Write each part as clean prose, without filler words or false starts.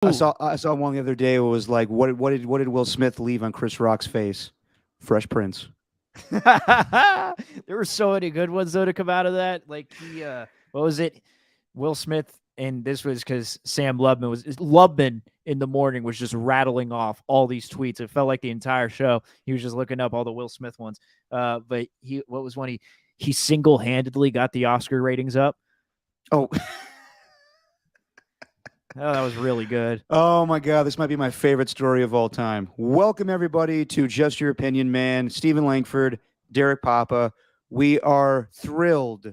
I saw one the other day. It was like, what did Will Smith leave on Chris Rock's face? Fresh Prince. There were so many good ones though to come out of that. Like what was it? Will Smith, and this was because Sam Lubman in the morning was just rattling off all these tweets. It felt like the entire show he was just looking up all the Will Smith ones. But what was one he single handedly got the Oscar ratings up. Oh, Oh, that was really good. oh my God, this might be my favorite story of all time. Welcome everybody to Just Your Opinion, man. Stephen Langford, Derek Papa. We are thrilled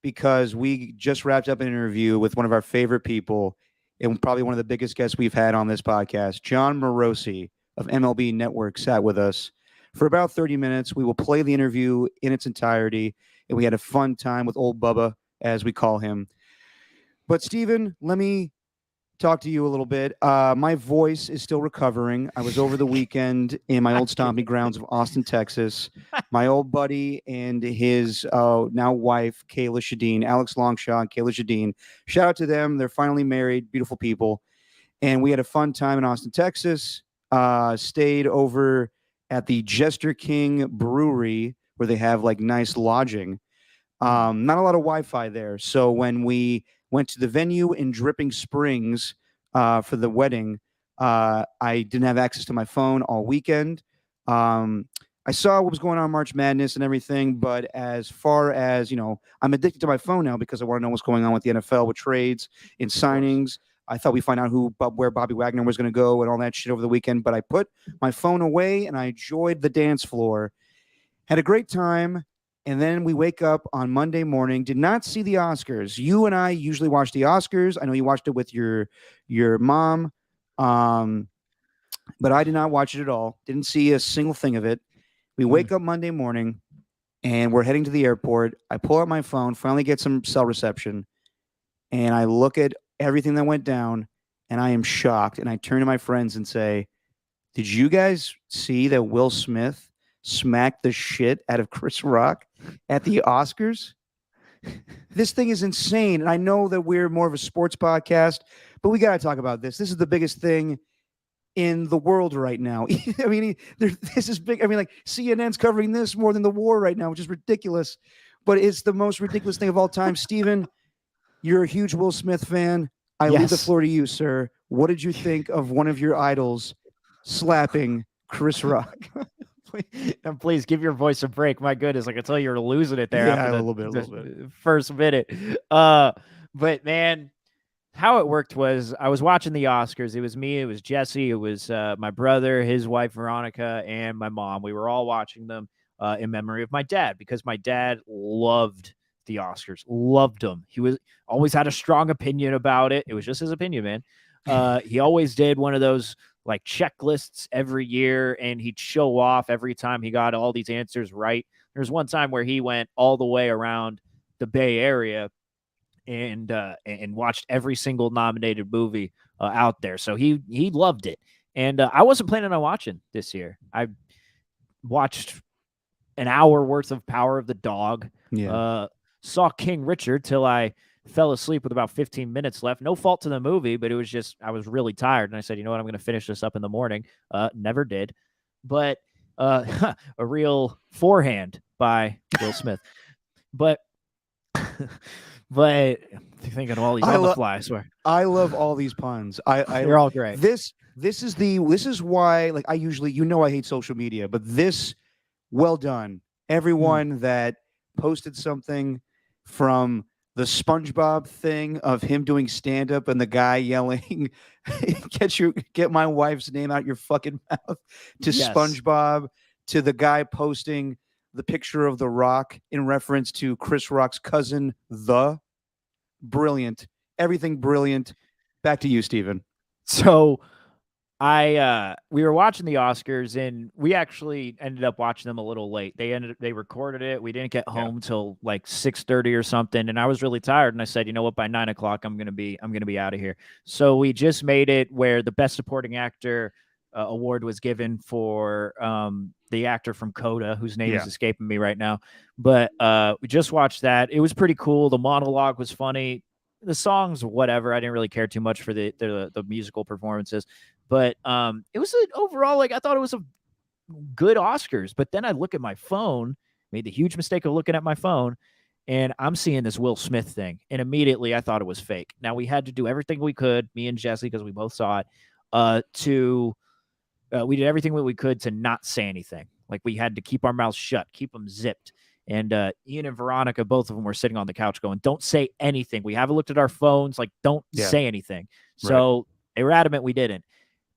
because we just wrapped up an interview with one of our favorite people and probably one of the biggest guests we've had on this podcast. John Morosi of MLB Network sat with us for about 30 minutes. We will play the interview in its entirety, and we had a fun time with old Bubba, as we call him. But Stephen, let me talk to you a little bit. My voice is still recovering. I was over the weekend in my old stomping grounds of Austin, Texas. My old buddy and his now wife, Kayla Shadeen, Alex Longshaw and Kayla Shadeen. Shout out to them. They're finally married, beautiful people. And we had a fun time in Austin, Texas. Stayed over at the Jester King Brewery where they have like nice lodging. Not a lot of Wi-Fi there. So when we went to the venue in Dripping Springs for the wedding, I didn't have access to my phone all weekend. I saw what was going on in March Madness and everything, but as far as, I'm addicted to my phone now because I want to know what's going on with the NFL, with trades and signings. I thought we'd find out where Bobby Wagner was going to go and all that shit over the weekend, but I put my phone away and I enjoyed the dance floor. Had a great time. And then we wake up on Monday morning, did not see the Oscars. You and I usually watch the Oscars. I know you watched it with your mom, but I did not watch it at all. Didn't see a single thing of it. We wake up Monday morning, and we're heading to the airport. I pull out my phone, finally get some cell reception, and I look at everything that went down, and I am shocked. And I turn to my friends and say, did you guys see that Will Smith smacked the shit out of Chris Rock at the Oscars? This thing is insane. And I know that we're more of a sports podcast, but we got to talk about this. This is the biggest thing in the world right now. I mean, this is big. I mean, like CNN's covering this more than the war right now, which is ridiculous. But it's the most ridiculous thing of all time. Steven, you're a huge Will Smith fan. I leave the floor to you, sir. What did you think of one of your idols slapping Chris Rock? And please give your voice a break. My goodness, I can tell you're losing it there after a little bit. First minute. But man, how it worked was I was watching the Oscars. It was me, it was Jesse, it was my brother, his wife Veronica, and my mom. We were all watching them in memory of my dad because my dad loved the Oscars, loved them. He was always had a strong opinion about it. It was just his opinion, man. He always did one of those like checklists every year, and he'd show off every time he got all these answers right. There's one time where he went all the way around the Bay Area and watched every single nominated movie out there. So he loved it. And I wasn't planning on watching this year. I watched an hour worth of Power of the Dog. Yeah. Saw King Richard till I fell asleep with about 15 minutes left. No fault to the movie, but it was just, I was really tired. And I said, you know what, I'm going to finish this up in the morning. Never did. But a real forehand by Will Smith. But thinking of all these on the fly, I swear. I love all these puns. They're all great. This is why, like, I usually, I hate social media, but this, well done. Everyone that posted something from the SpongeBob thing of him doing stand-up and the guy yelling, get my wife's name out your fucking mouth, to SpongeBob, to the guy posting the picture of The Rock in reference to Chris Rock's cousin, brilliant. Everything brilliant. Back to you, Stephen. So we were watching the Oscars, and we actually ended up watching them a little late. They recorded it. We didn't get home till like 6:30 or something, and I was really tired. And I said, you know what, by 9 o'clock, I'm gonna be out of here. So we just made it where the Best Supporting Actor award was given for the actor from Coda, whose name is escaping me right now. But we just watched that. It was pretty cool. The monologue was funny. the songs, whatever. I didn't really care too much for the musical performances, but it was overall, like, I thought it was a good Oscars. But then I look at my phone, made the huge mistake of looking at my phone, and I'm seeing this Will Smith thing, and immediately I thought it was fake. Now, we had to do everything we could, me and Jesse, because we both saw it, we did everything we could to not say anything. Like, we had to keep our mouths shut, keep them zipped. And Ian and Veronica, both of them were sitting on the couch going, don't say anything. We haven't looked at our phones. Like, don't say anything. So they were adamant we didn't.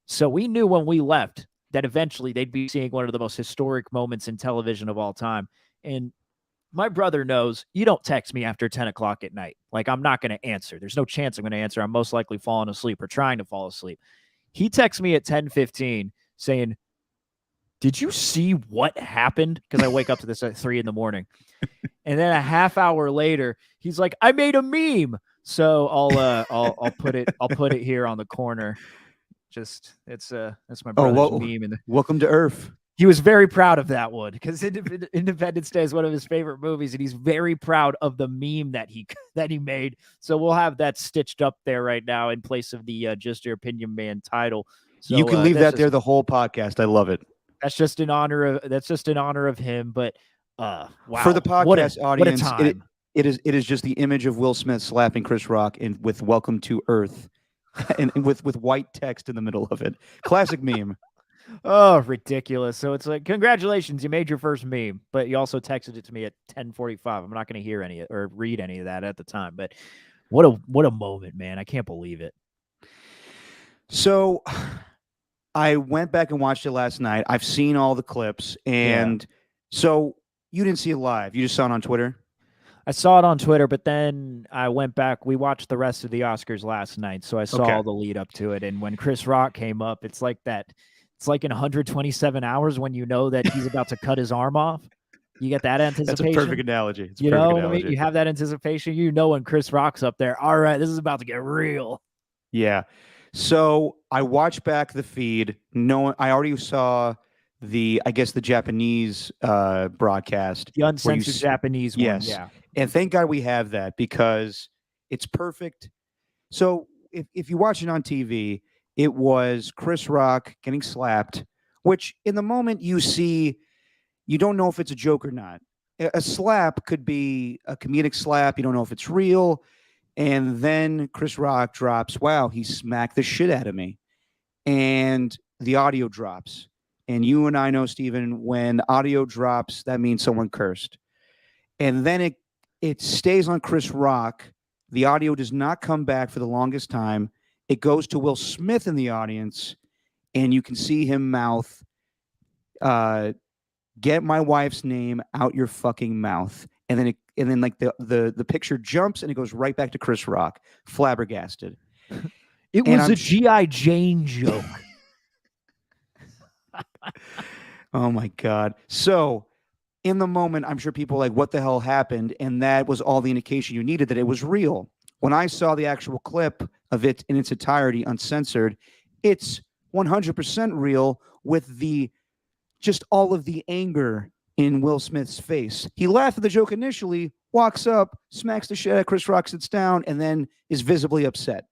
So we knew when we left that eventually they'd be seeing one of the most historic moments in television of all time. And my brother knows you don't text me after 10 o'clock at night. Like, I'm not going to answer. There's no chance I'm going to answer. I'm most likely falling asleep or trying to fall asleep. He texts me at 10:15 saying, did you see what happened? Because I wake up to this at 3 a.m. And then a half hour later, he's like, I made a meme. So I'll put it here on the corner. Just that's my brother's meme. And welcome to Earth. He was very proud of that one because Independence Day is one of his favorite movies, and he's very proud of the meme that he made. So we'll have that stitched up there right now in place of the Just Your Opinion Man title. So, you can leave that there the whole podcast. I love it. That's just in honor of him. But wow, for the podcast audience, what a time. It is just the image of Will Smith slapping Chris Rock with "Welcome to Earth," and with white text in the middle of it. Classic meme. Oh, ridiculous. So it's like, congratulations, you made your first meme, but you also texted it to me at 10:45. I'm not going to hear any or read any of that at the time, but what a moment, man. I can't believe it. So I went back and watched it last night. I've seen all the clips, and so you didn't see it live. You just saw it on Twitter? I saw it on Twitter, but then I went back. We watched the rest of the Oscars last night, so I saw all the lead up to it. And when Chris Rock came up, it's like that. It's like in 127 hours when you know that he's about to cut his arm off. You get that anticipation. That's a perfect analogy. You know what I mean? You have that anticipation. You know when Chris Rock's up there, all right, this is about to get real. Yeah. So I watched back the feed. I already saw the Japanese broadcast. The uncensored Japanese one. Yes. Yeah. And thank God we have that because it's perfect. So if you watch it on TV, it was Chris Rock getting slapped, which in the moment you see, you don't know if it's a joke or not. A slap could be a comedic slap. You don't know if it's real. And then Chris Rock drops, wow, he smacked the shit out of me. And the audio drops. And you and I know, Steven, when audio drops, that means someone cursed. And then it stays on Chris Rock. The audio does not come back for the longest time. It goes to Will Smith in the audience, and you can see him mouth, "Get my wife's name out your fucking mouth." And then like the picture jumps and it goes right back to Chris Rock, flabbergasted. It was a G.I. Jane joke. Oh my God. So in the moment, I'm sure people are like, what the hell happened? And that was all the indication you needed that it was real. When I saw the actual clip of it in its entirety, uncensored, it's 100% real with just all of the anger in Will Smith's face. He laughed at the joke initially, walks up, smacks the shit out of Chris Rock, sits down, and then is visibly upset.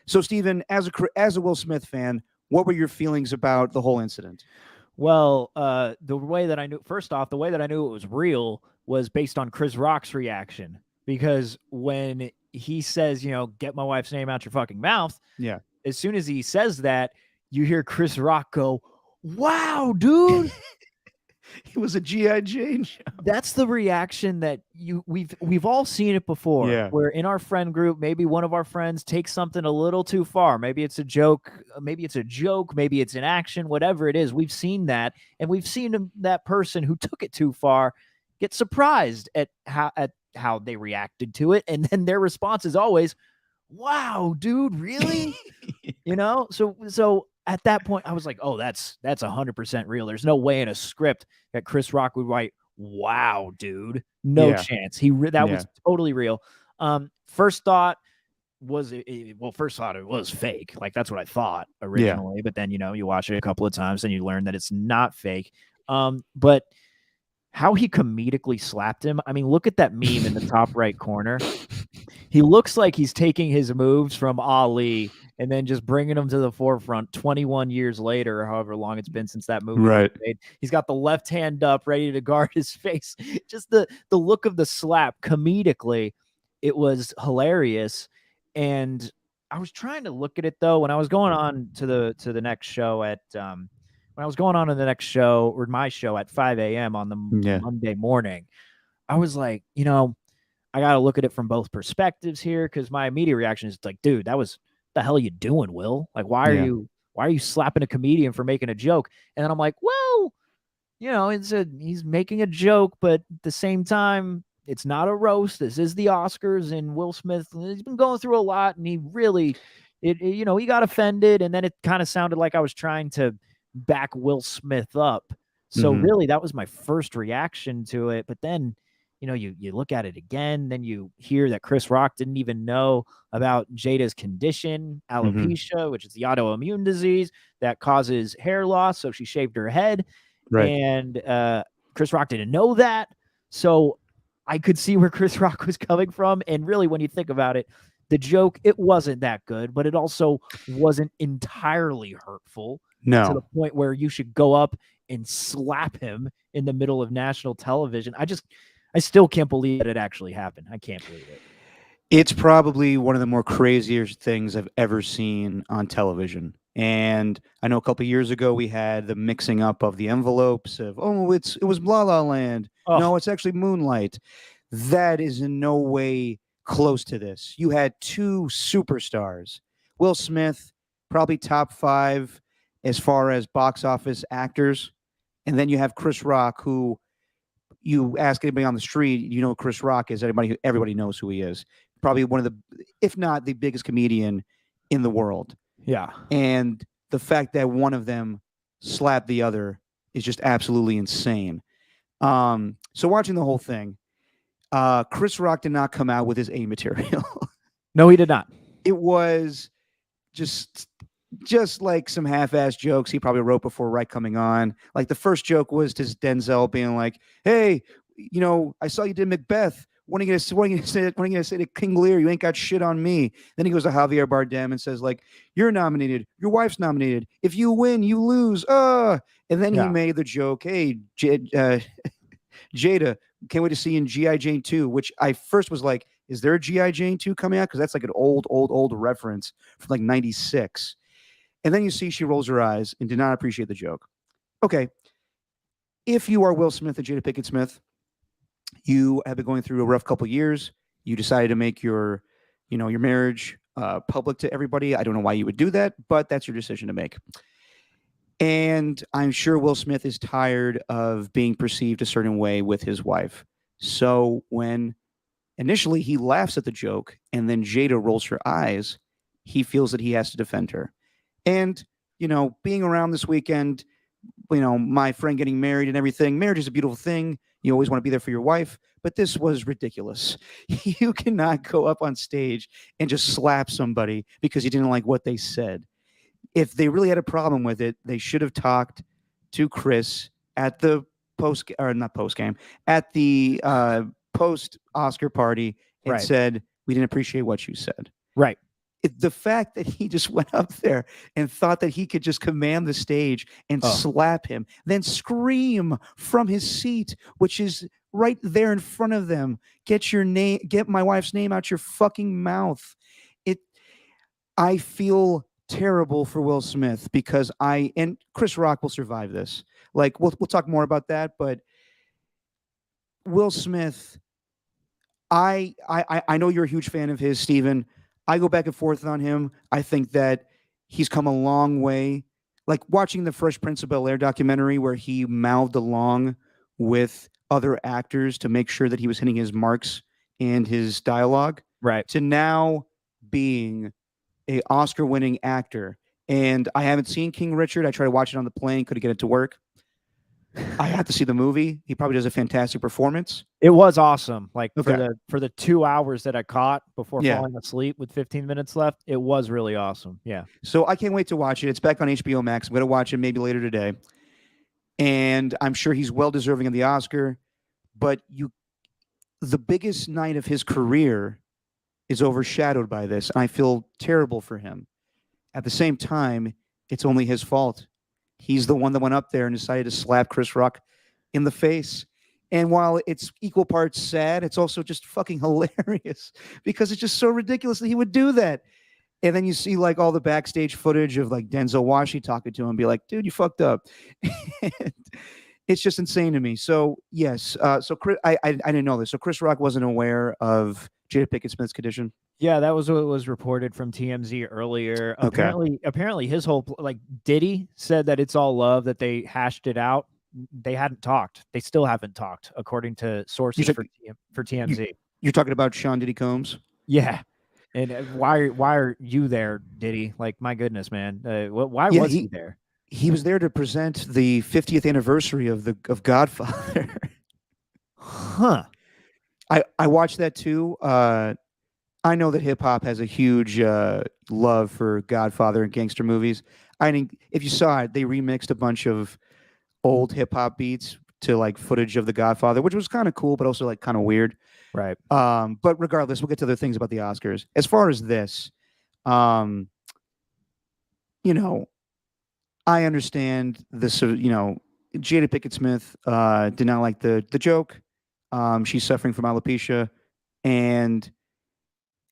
So, Steven, as a Will Smith fan, what were your feelings about the whole incident? Well, the way that I knew it was real was based on Chris Rock's reaction. Because when he says, get my wife's name out your fucking mouth, as soon as he says that, you hear Chris Rock go, wow, dude. It was a G.I. Jane show. That's the reaction that we've all seen it before. Yeah. Where in our friend group, maybe one of our friends takes something a little too far. Maybe it's a joke. Maybe it's an action, whatever it is. We've seen that. And we've seen that person who took it too far get surprised at how they reacted to it. And then their response is always, wow, dude, really? So at that point I was like, oh, that's 100% real. There's no way in a script that Chris Rock would write, wow, dude, no chance. That was totally real. First thought it was fake. Like, that's what I thought originally. But then, you watch it a couple of times and you learn that it's not fake. But how he comedically slapped him. I mean, look at that meme in the top right corner. he looks like he's taking his moves from Ali and then just bringing them to the forefront 21 years later, however long it's been since that movie was Right. made. He's got the left hand up, ready to guard his face. Just the look of the slap comedically, it was hilarious. And I was trying to look at it though when I was going on to the next show at when I was going on to the next show or my show at 5 a.m. on the Yeah. Monday morning. I was like, you know, I got to look at it from both perspectives here because my immediate reaction is like, dude, that was the hell are you doing, Will? Like, Yeah. why are you slapping a comedian for making a joke? And then I'm like, well, you know, he's making a joke, but at the same time, it's not a roast. This is the Oscars, and Will Smith, he's been going through a lot, and he really, you know, he got offended, and then it kind of sounded like I was trying to back Will Smith up. So Mhm. really, that was my first reaction to it. But then, you know, you look at it again, then you hear that Chris Rock didn't even know about Jada's condition, Mhm. alopecia, which is the autoimmune disease that causes hair loss. So she shaved her head, Right. and Chris Rock didn't know that. So I could see where Chris Rock was coming from. And really, when you think about it, the joke, it wasn't that good, but it also wasn't entirely hurtful to the No. point where you should go up and slap him in the middle of national television. I still can't believe that it actually happened. I can't believe it. It's probably one of the more crazier things I've ever seen on television. And I know a couple of years ago we had the mixing up of the envelopes of, oh, it was La La Land. No, Oh, it's actually Moonlight. That is in no way close to this. You had two superstars. Will Smith, probably top 5 as far as box office actors. And then you have Chris Rock, who you ask anybody on the street, you know who Chris Rock is. Everybody knows who he is. Probably one of the, if not the biggest comedian in the world. yeah. And the fact that one of them slapped the other is just absolutely insane. So watching the whole thing, Chris Rock did not come out with his A material. No, he did not. It was just like some half-ass jokes he probably wrote before Right coming on. Like the first joke was to Denzel being like, "Hey, you know, I saw you did Macbeth. When are you gonna say to King Lear? You ain't got shit on me." Then he goes to Javier Bardem and says like, "You're nominated. Your wife's nominated. If you win, you lose." And then he Yeah. made the joke, "Hey, Jada, can't wait to see you in GI Jane 2," which I first was like, "Is there a GI Jane 2 coming out?" Because that's like an old reference from like '96. And then you see she rolls her eyes and did not appreciate the joke. Okay, if you are Will Smith and Jada Pinkett Smith, you have been going through a rough couple years. You decided to make your marriage public to everybody. I don't know why you would do that, but that's your decision to make. And I'm sure Will Smith is tired of being perceived a certain way with his wife. So when initially he laughs at the joke and then Jada rolls her eyes, he feels that he has to defend her. And, being around this weekend, my friend getting married and everything, marriage is a beautiful thing. You always want to be there for your wife, but this was ridiculous. You cannot go up on stage and just slap somebody because you didn't like what they said. If they really had a problem with it, they should have talked to Chris at the not post game, at the post Oscar party and Right. said, "We didn't appreciate what you said." Right. The fact that he just went up there and thought that he could just command the stage and Oh. slap him, then scream from his seat, which is right there in front of them, get my wife's name out your fucking mouth. It I feel terrible for Will Smith because and Chris Rock will survive this. Like we'll talk more about that, but Will Smith, I know you're a huge fan of his, Steven. I go back and forth on him. I think that he's come a long way. Like watching the Fresh Prince of Bel Air documentary where he mouthed along with other actors to make sure that he was hitting his marks and his dialogue, Right. to now being a Oscar-winning actor. And I haven't seen King Richard. I tried to watch it on the plane, couldn't get it to work. I have to see the movie. He probably does a fantastic performance. It was awesome. Like Okay. for the 2 hours that I caught before Yeah. falling asleep with 15 minutes left, it was really awesome. Yeah. So I can't wait to watch it. It's back on HBO Max. I'm going to watch it maybe later today. And I'm sure he's well deserving of the Oscar. But the biggest night of his career is overshadowed by this. And I feel terrible for him. At the same time, it's only his fault. He's the one that went up there and decided to slap Chris Rock in the face. And while it's equal parts sad, it's also just fucking hilarious because it's just so ridiculous that he would do that. And then you see like all the backstage footage of like Denzel Washington talking to him and be like, dude, you fucked up. And it's just insane to me. So yes, so Chris, I didn't know this. So Chris Rock wasn't aware of Jada Pinkett Smith's condition. Yeah, that was what was reported from TMZ earlier. Okay. Apparently his whole like Diddy said that it's all love, that they hashed it out. They hadn't talked. They still haven't talked, according to sources for TMZ. You're talking about Sean Diddy Combs? Yeah. And why are you there, Diddy? Like, my goodness, man. Why Yeah, was he there? He was there to present the 50th anniversary of Godfather. Huh. I watched that too. I know that hip hop has a huge love for Godfather and gangster movies. I think if you saw it, they remixed a bunch of old hip hop beats to like footage of the Godfather, which was kind of cool, but also like kind of weird. Right. But regardless, we'll get to other things about the Oscars. As far as this, um, you know, I understand this. Jada Pinkett Smith did not like the joke. She's suffering from alopecia, and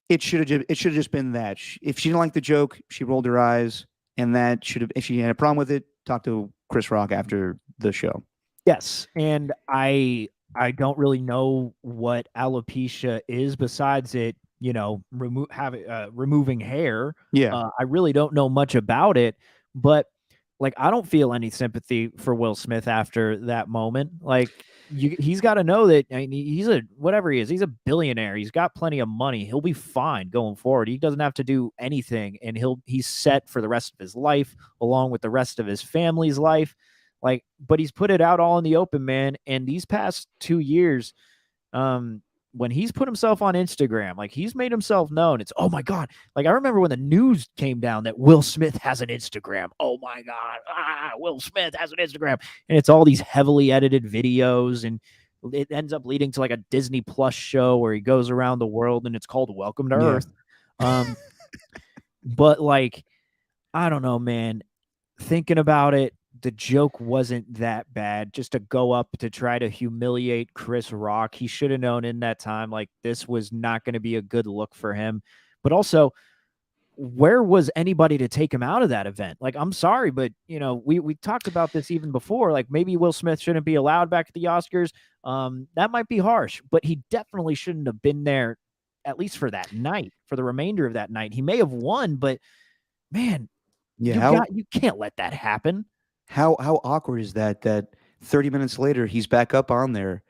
it should have just been that. If she didn't like the joke, she rolled her eyes, and that should have. If she had a problem with it, talk to Chris Rock after the show. Yes, and I don't really know what alopecia is besides it, removing hair. Yeah. I really don't know much about it, but like I don't feel any sympathy for Will Smith after that moment. Like he's got to know that, I mean, he's whatever he is, he's a billionaire. He's got plenty of money. He'll be fine going forward. He doesn't have to do anything, and he's set for the rest of his life, along with the rest of his family's life. Like, but he's put it out all in the open, man. And these past 2 years, when he's put himself on Instagram, like he's made himself known. It's, oh my God. Like I remember when the news came down that Will Smith has an Instagram. Oh my God. Will Smith has an Instagram. And it's all these heavily edited videos, and it ends up leading to like a Disney Plus show where he goes around the world, and it's called Welcome to Earth. But like, I don't know, man. Thinking about it, the joke wasn't that bad. Just to go up to try to humiliate Chris Rock, he should have known in that time, like, this was not going to be a good look for him. But also, where was anybody to take him out of that event? Like, I'm sorry, but we talked about this even before. Like, maybe Will Smith shouldn't be allowed back at the Oscars. That might be harsh, but he definitely shouldn't have been there, at least for that night, for the remainder of that night. He may have won, but man, you can't let that happen. How awkward is that? That 30 minutes later, he's back up on there,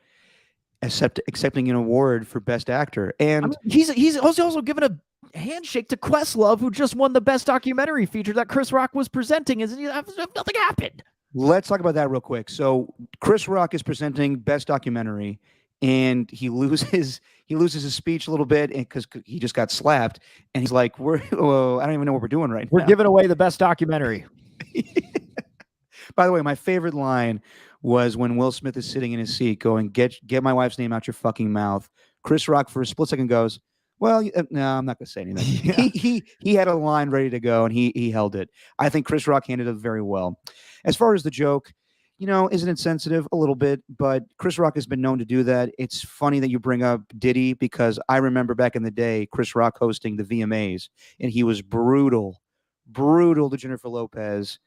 accepting an award for Best Actor, and I mean, he's also given a handshake to Questlove, who just won the Best Documentary feature that Chris Rock was presenting. Nothing happened. Let's talk about that real quick. So Chris Rock is presenting Best Documentary, and he loses his speech a little bit because he just got slapped, and he's like, I don't even know what we're doing right now. We're giving away the Best Documentary. By the way, my favorite line was when Will Smith is sitting in his seat going, get my wife's name out your fucking mouth. Chris Rock for a split second goes, well, no, I'm not going to say anything. Yeah. He had a line ready to go, and he held it. I think Chris Rock handled it very well. As far as the joke, isn't it sensitive? A little bit, but Chris Rock has been known to do that. It's funny that you bring up Diddy, because I remember back in the day, Chris Rock hosting the VMAs, and he was brutal to Jennifer Lopez.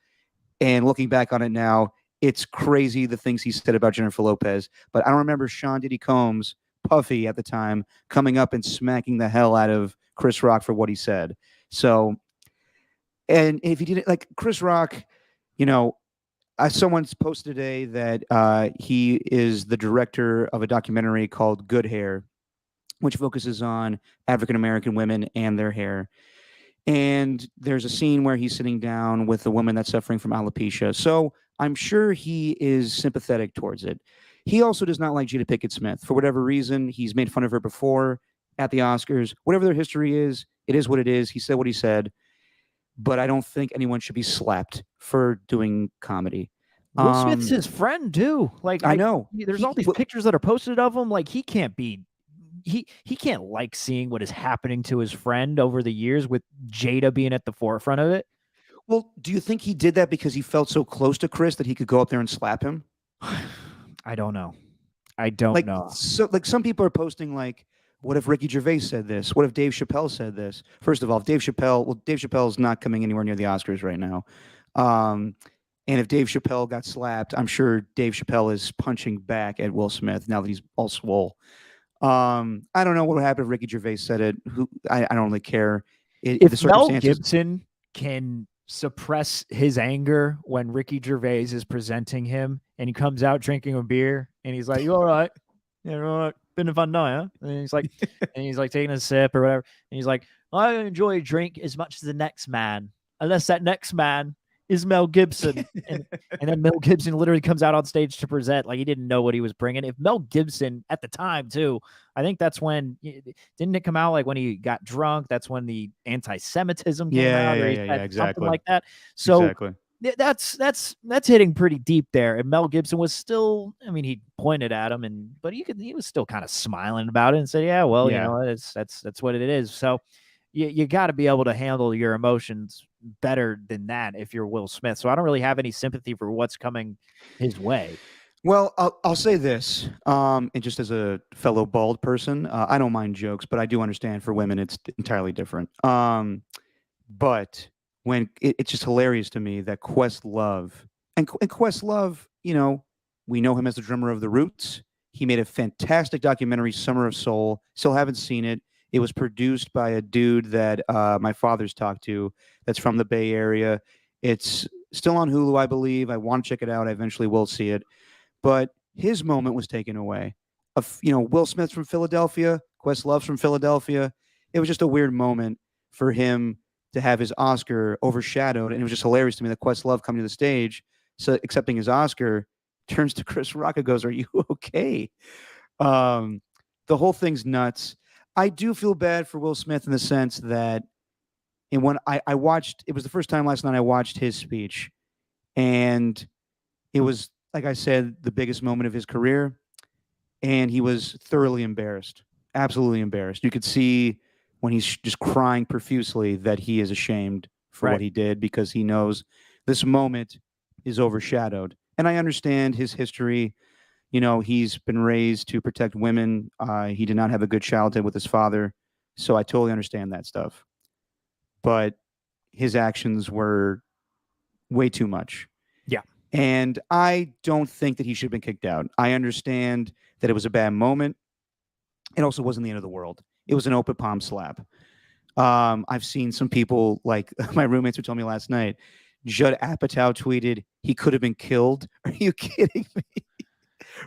And looking back on it now, it's crazy the things he said about Jennifer Lopez. But I don't remember Sean Diddy Combs, Puffy at the time, coming up and smacking the hell out of Chris Rock for what he said. So, and if he did it, like Chris Rock, someone's posted today that he is the director of a documentary called Good Hair, which focuses on African-American women and their hair. And there's a scene where he's sitting down with a woman that's suffering from alopecia. So I'm sure he is sympathetic towards it. He also does not like Jada Pinkett Smith. For whatever reason, he's made fun of her before at the Oscars. Whatever their history is, it is what it is. He said what he said. But I don't think anyone should be slapped for doing comedy. Will Smith's his friend, too. Like, I know. There's all these pictures that are posted of him. Like, he can't be he can't like seeing what is happening to his friend over the years with Jada being at the forefront of it. Well, do you think he did that because he felt so close to Chris that he could go up there and slap him? I don't know. I don't Like, know. so like some people are posting like, what if Ricky Gervais said this? What if Dave Chappelle said this? First of all, if Dave Chappelle's not coming anywhere near the Oscars right now. Um, and if Dave Chappelle got slapped, I'm sure Dave Chappelle is punching back at Will Smith now that he's all swole. I don't know what would happen if Ricky Gervais said it. I don't really care. The If Mel circumstances. Gibson can suppress his anger when Ricky Gervais is presenting him and he comes out drinking a beer and he's like, "You all right? Yeah, all right. Been a fun night, huh?" And he's like taking a sip or whatever. And he's like, "I enjoy a drink as much as the next man, unless that next man is Mel Gibson." And then Mel Gibson literally comes out on stage to present like he didn't know what he was bringing. If Mel Gibson at the time too, I think that's when didn't it come out like when he got drunk? That's when the anti-Semitism came out, or he said exactly. something like that. So exactly. that's hitting pretty deep there. And Mel Gibson was still, I mean, he pointed at him, but he was still kind of smiling about it and said, "Yeah, well, Yeah. you know, that's what it is." So you got to be able to handle your emotions better than that if you're Will Smith. So I don't really have any sympathy for what's coming his way. Well, I'll say this, and just as a fellow bald person, I don't mind jokes, but I do understand for women it's entirely different. But when it's just hilarious to me that Questlove and Questlove, we know him as the drummer of The Roots. He made a fantastic documentary, Summer of Soul. Still haven't seen it. It was produced by a dude that my father's talked to that's from the Bay Area. It's still on Hulu, I believe. I want to check it out. I eventually will see it. But his moment was taken away. Will Smith's from Philadelphia, Questlove's from Philadelphia. It was just a weird moment for him to have his Oscar overshadowed, and it was just hilarious to me that Questlove coming to the stage, so accepting his Oscar, turns to Chris Rock and goes, "Are you okay?" The whole thing's nuts. I do feel bad for Will Smith in the sense that, and when I watched, it was the first time last night I watched his speech, and it was, like I said, the biggest moment of his career, and he was thoroughly embarrassed, absolutely embarrassed. You could see when he's just crying profusely that he is ashamed for what he did because he knows this moment is overshadowed. And I understand his history. He's been raised to protect women. He did not have a good childhood with his father, so I totally understand that stuff. But his actions were way too much. Yeah. And I don't think that he should have been kicked out. I understand that it was a bad moment. It also wasn't the end of the world. It was an open palm slap. I've seen some people, like my roommates who told me last night, Judd Apatow tweeted, "He could have been killed." Are you kidding me?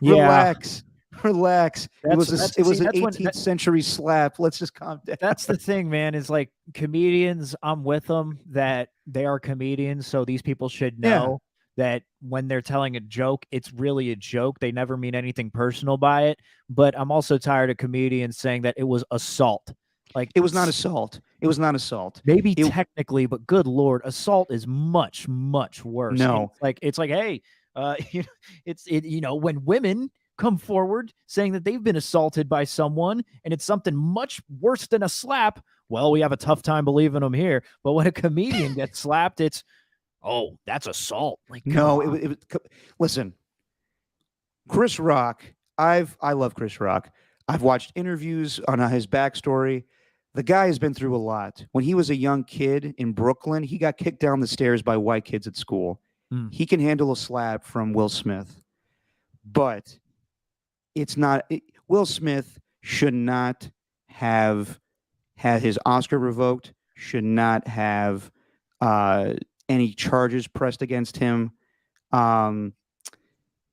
Yeah. Relax. It was an 18th century slap. Let's just calm down. That's the thing, man, is like comedians, I'm with them that they are comedians. So these people should know that when they're telling a joke, it's really a joke. They never mean anything personal by it. But I'm also tired of comedians saying that it was assault. Like, it was not assault. It was not assault. Maybe technically, but good Lord, assault is much, much worse. No. It's like, hey, when women come forward saying that they've been assaulted by someone and it's something much worse than a slap, well, we have a tough time believing them here. But when a comedian gets slapped, it's, oh, that's assault. Like, no, listen, Chris Rock, I love Chris Rock. I've watched interviews on his backstory. The guy has been through a lot. When he was a young kid in Brooklyn, he got kicked down the stairs by white kids at school. He can handle a slap from Will Smith, but it's not. Will Smith should not have had his Oscar revoked. Should not have any charges pressed against him. And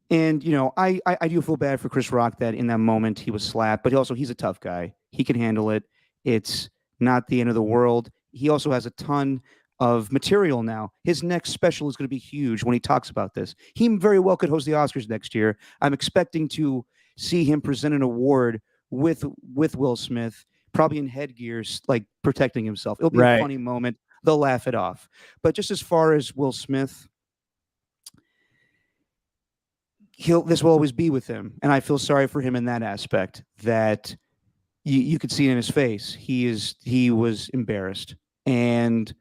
I do feel bad for Chris Rock that in that moment he was slapped, but he's a tough guy. He can handle it. It's not the end of the world. He also has a ton of material now. His next special is going to be huge when he talks about this. He very well could host the Oscars next year. I'm expecting to see him present an award with Will Smith, probably in headgear, like protecting himself. It'll be a funny moment. They'll laugh it off. But just as far as Will Smith, this will always be with him, and I feel sorry for him in that aspect. That you could see it in his face. He was embarrassed, and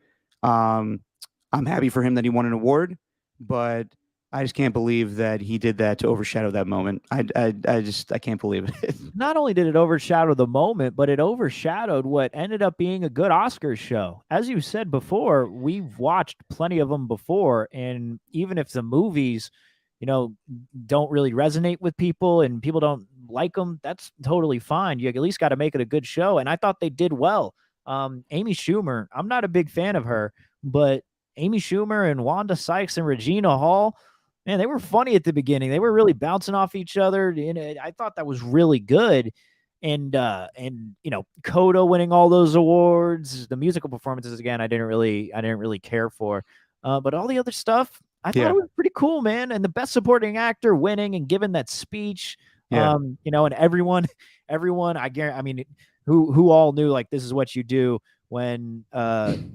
um, I'm happy for him that he won an award, but I just can't believe that he did that to overshadow that moment. I can't believe it. Not only did it overshadow the moment, but it overshadowed what ended up being a good Oscars show. As you said before, we've watched plenty of them before, and even if the movies, don't really resonate with people and people don't like them, that's totally fine. You at least got to make it a good show, and I thought they did well. Amy Schumer, I'm not a big fan of her, but Amy Schumer and Wanda Sykes and Regina Hall, man, they were funny at the beginning. They were really bouncing off each other, and I thought that was really good. And Coda winning all those awards, the musical performances again, I didn't really care for. But all the other stuff, I thought Yeah. it was pretty cool, man. And the best supporting actor winning and giving that speech, Yeah. and everyone, I guarantee, I mean, who all knew like this is what you do when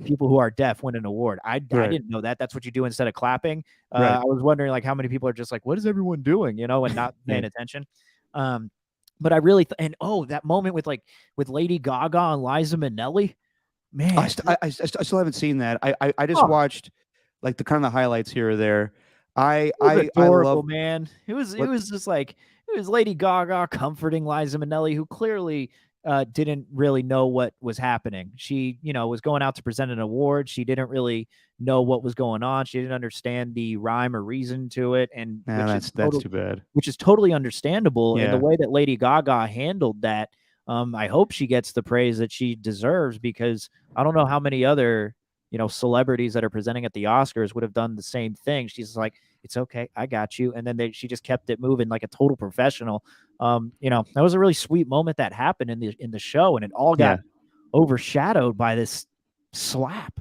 people who are deaf win an award. I didn't know that. That's what you do instead of clapping. Right. I was wondering like how many people are just like, what is everyone doing? And not paying attention. But I really that moment with Lady Gaga and Liza Minnelli, man. I still haven't seen that. I just watched like the kind of the highlights here or there. It was adorable, love man. It was just like it was Lady Gaga comforting Liza Minnelli, who clearly didn't really know what was happening. She, was going out to present an award. She didn't really know what was going on. She didn't understand the rhyme or reason to it, and that's too bad. Which is totally understandable. Yeah. And the way that Lady Gaga handled that, I hope she gets the praise that she deserves, because I don't know how many other celebrities that are presenting at the Oscars would have done the same thing. She's like, it's okay, I got you. And then she just kept it moving like a total professional. That was a really sweet moment that happened in the show, and it all got overshadowed by this slap.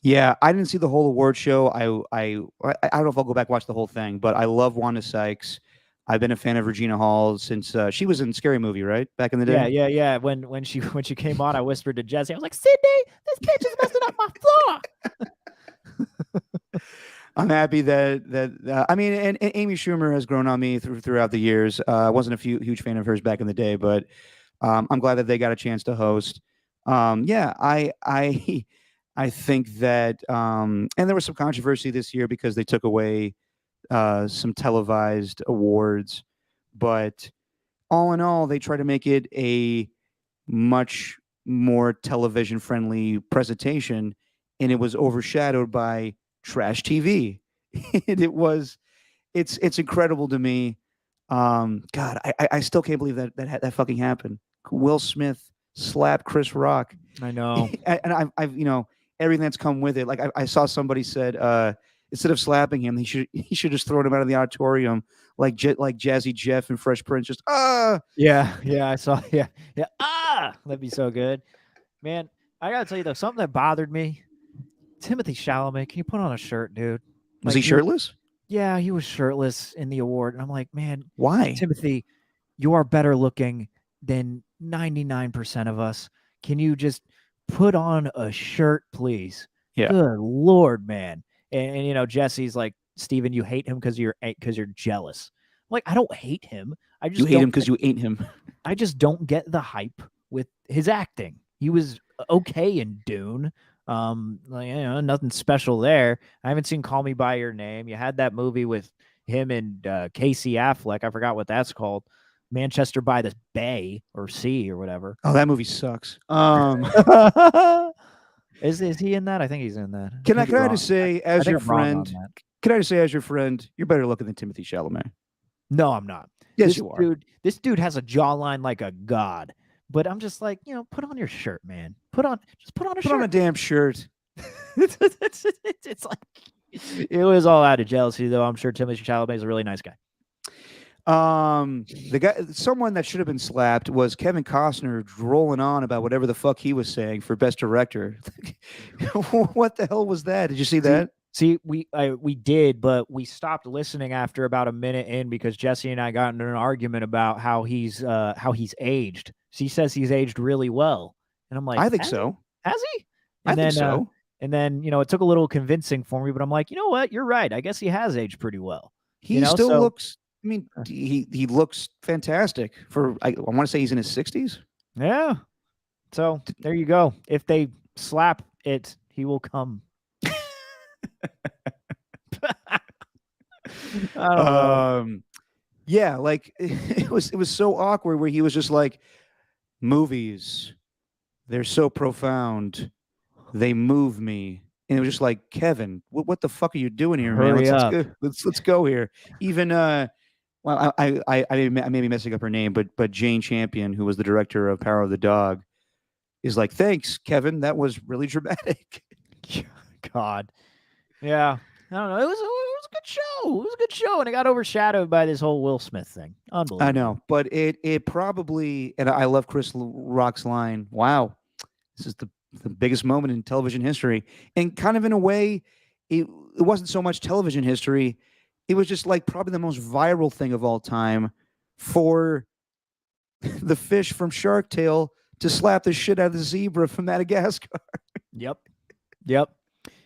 Yeah, I didn't see the whole award show. I don't know if I'll go back and watch the whole thing, but I love Wanda Sykes. I've been a fan of Regina Hall since she was in Scary Movie, right? Back in the day. Yeah. When she came on, I whispered to Jesse, I was like, Sydney, this bitch is messing up my floor. I'm happy that I mean, and Amy Schumer has grown on me throughout the years. I wasn't a huge fan of hers back in the day, but I'm glad that they got a chance to host. Yeah, I think that, and there was some controversy this year because they took away some televised awards, but all in all, they try to make it a much more television friendly presentation, and it was overshadowed by trash TV. And it's incredidible to me. God, I still can't believe that fucking happened. Will Smith slapped Chris Rock. I know. And I've everything that's come with it. Like I saw somebody said, instead of slapping him, he should just thrown him out of the auditorium like Jazzy Jeff and Fresh Prince. Just Yeah, I saw. Yeah. That'd be so good, man. I gotta tell you though, something that bothered me. Timothy Chalamet, can you put on a shirt, dude? Was he shirtless? Yeah, he was shirtless in the award, and I'm like, man, why, Timothy? You are better looking than 99% of us. Can you just put on a shirt, please? Yeah. Good Lord, man. And Jesse's like, Steven, you hate him because you're jealous. I'm like, I don't hate him. I just hate him because you ain't him. I just don't get the hype with his acting. He was okay in Dune. Nothing special there. I haven't seen Call Me by Your Name. You had that movie with him and Casey Affleck. I forgot what that's called. Manchester by the Bay or Sea or whatever. Oh, that movie sucks. Is he in that? I think he's in that. Can I just say, as your friend, you're better looking than Timothy Chalamet. No, I'm not. Yes, you are. This dude has a jawline like a god. But I'm just like, put on your shirt, man. Put on a shirt. Put on a damn shirt. It's like it was all out of jealousy, though. I'm sure Timothy Chalamet is a really nice guy. Someone that should have been slapped was Kevin Costner rolling on about whatever the fuck he was saying for Best Director. What the hell was that? Did you see that? See, we did, but we stopped listening after about a minute in because Jesse and I got into an argument about how he's aged. She says he's aged really well, and I'm like, I think so. Has he? I think so. And then it took a little convincing for me, but I'm like, you know what? You're right. I guess he has aged pretty well. He still looks. I mean, he looks fantastic for. I want to say he's in his 60s. Yeah. So there you go. If they slap it, he will come. I don't know. Yeah, like it was so awkward where he was just like, movies, they're so profound, they move me. And it was just like, Kevin, what the fuck are you doing here, man? Hurry Let's up. go, let's go here. Even well, I may be messing up her name, but Jane Champion, who was the director of Power of the Dog, is like, thanks, Kevin, that was really dramatic. God. Yeah. I don't know. It was a good show. It was a good show, and it got overshadowed by this whole Will Smith thing. I Unbelievable. know, but it probably, and I love Chris Rock's line. Wow, this is the biggest moment in television history, and kind of in a way, it wasn't so much television history. It was just like probably the most viral thing of all time for the fish from Shark Tale to slap the shit out of the zebra from Madagascar. Yep. Yep.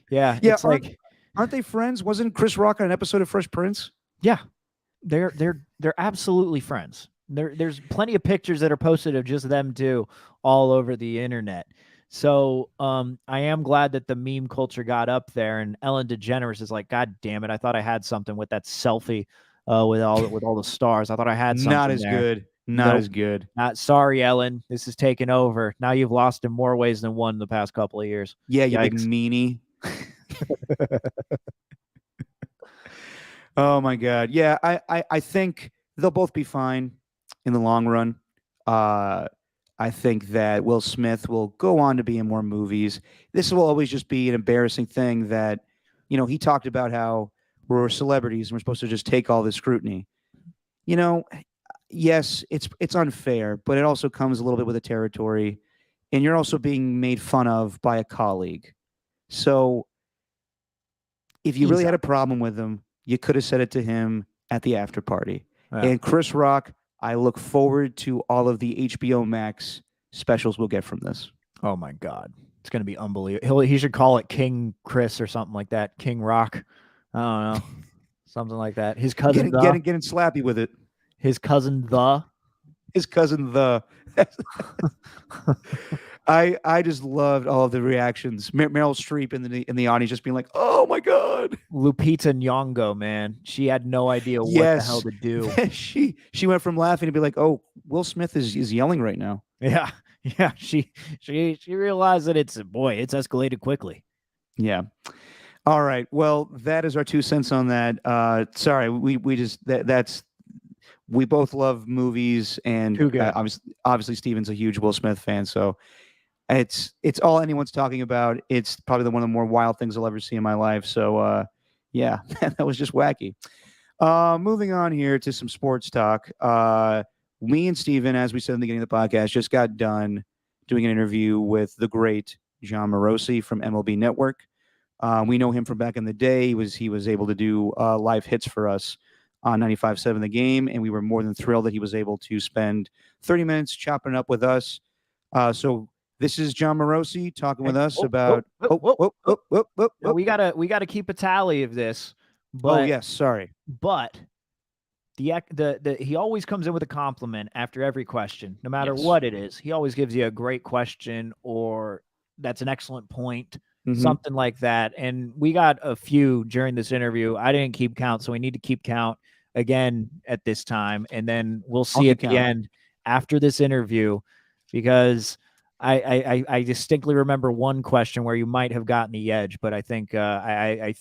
Yeah. Yeah, It's like, aren't they friends? Wasn't Chris Rock on an episode of Fresh Prince? yeah, they're absolutely friends. There's plenty of pictures that are posted of just them two all over the internet. So I am glad that the meme culture got up there, and Ellen DeGeneres is like, God damn it, I thought I had something with that selfie with all the stars. I thought I had Not something as there. good. Not Nope. as good. Not sorry, Ellen. This is taken over. Now you've lost in more ways than one the past couple of years. Yeah, you big Yikes. meanie. Oh my god. Yeah, I think they'll both be fine in the long run. I think that Will Smith will go on to be in more movies. This will always just be an embarrassing thing that, he talked about how we're celebrities and we're supposed to just take all this scrutiny. You know, yes, it's unfair, but it also comes a little bit with the territory, and you're also being made fun of by a colleague. So if you Ease really had up. a problem with him, you could have said it to him at the after party. Yeah. And Chris Rock, I look forward to all of the HBO Max specials we'll get from this. Oh my God. It's going to be unbelievable. He should call it King Chris or something like that. King Rock. I don't know. Something like that. His cousin, Getting slappy with it. his cousin, His cousin, the. I just loved all of the reactions. Meryl Streep in the audience just being like, "Oh my god!" Lupita Nyong'o, man, she had no idea what the hell to do. she went from laughing to be like, "Oh, Will Smith is yelling right now." Yeah, yeah. She realized that it's escalated quickly. Yeah. All right. Well, that is our 2 cents on that. Sorry, we just that's we both love movies, and Too good. obviously Steven's a huge Will Smith fan, so it's all anyone's talking about. It's probably one of the more wild things I'll ever see in my life. So yeah, that was just wacky. Moving on here to some sports talk. Me and Steven, as we said in the beginning of the podcast, just got done doing an interview with the great John Morosi from MLB Network. We know him from back in the day. He was able to do live hits for us on 95.7 The Game, and we were more than thrilled that he was able to spend 30 minutes chopping it up with us. So this is John Morosi talking with us about. We gotta keep a tally of this. But, oh yes, sorry. But the he always comes in with a compliment after every question, no matter Yes. what it is. He always gives you a great question, or that's an excellent point, Mhm. something like that. And we got a few during this interview. I didn't keep count, so we need to keep count again at this time, and then we'll see at the end after this interview, because I distinctly remember one question where you might have gotten the edge, but I think I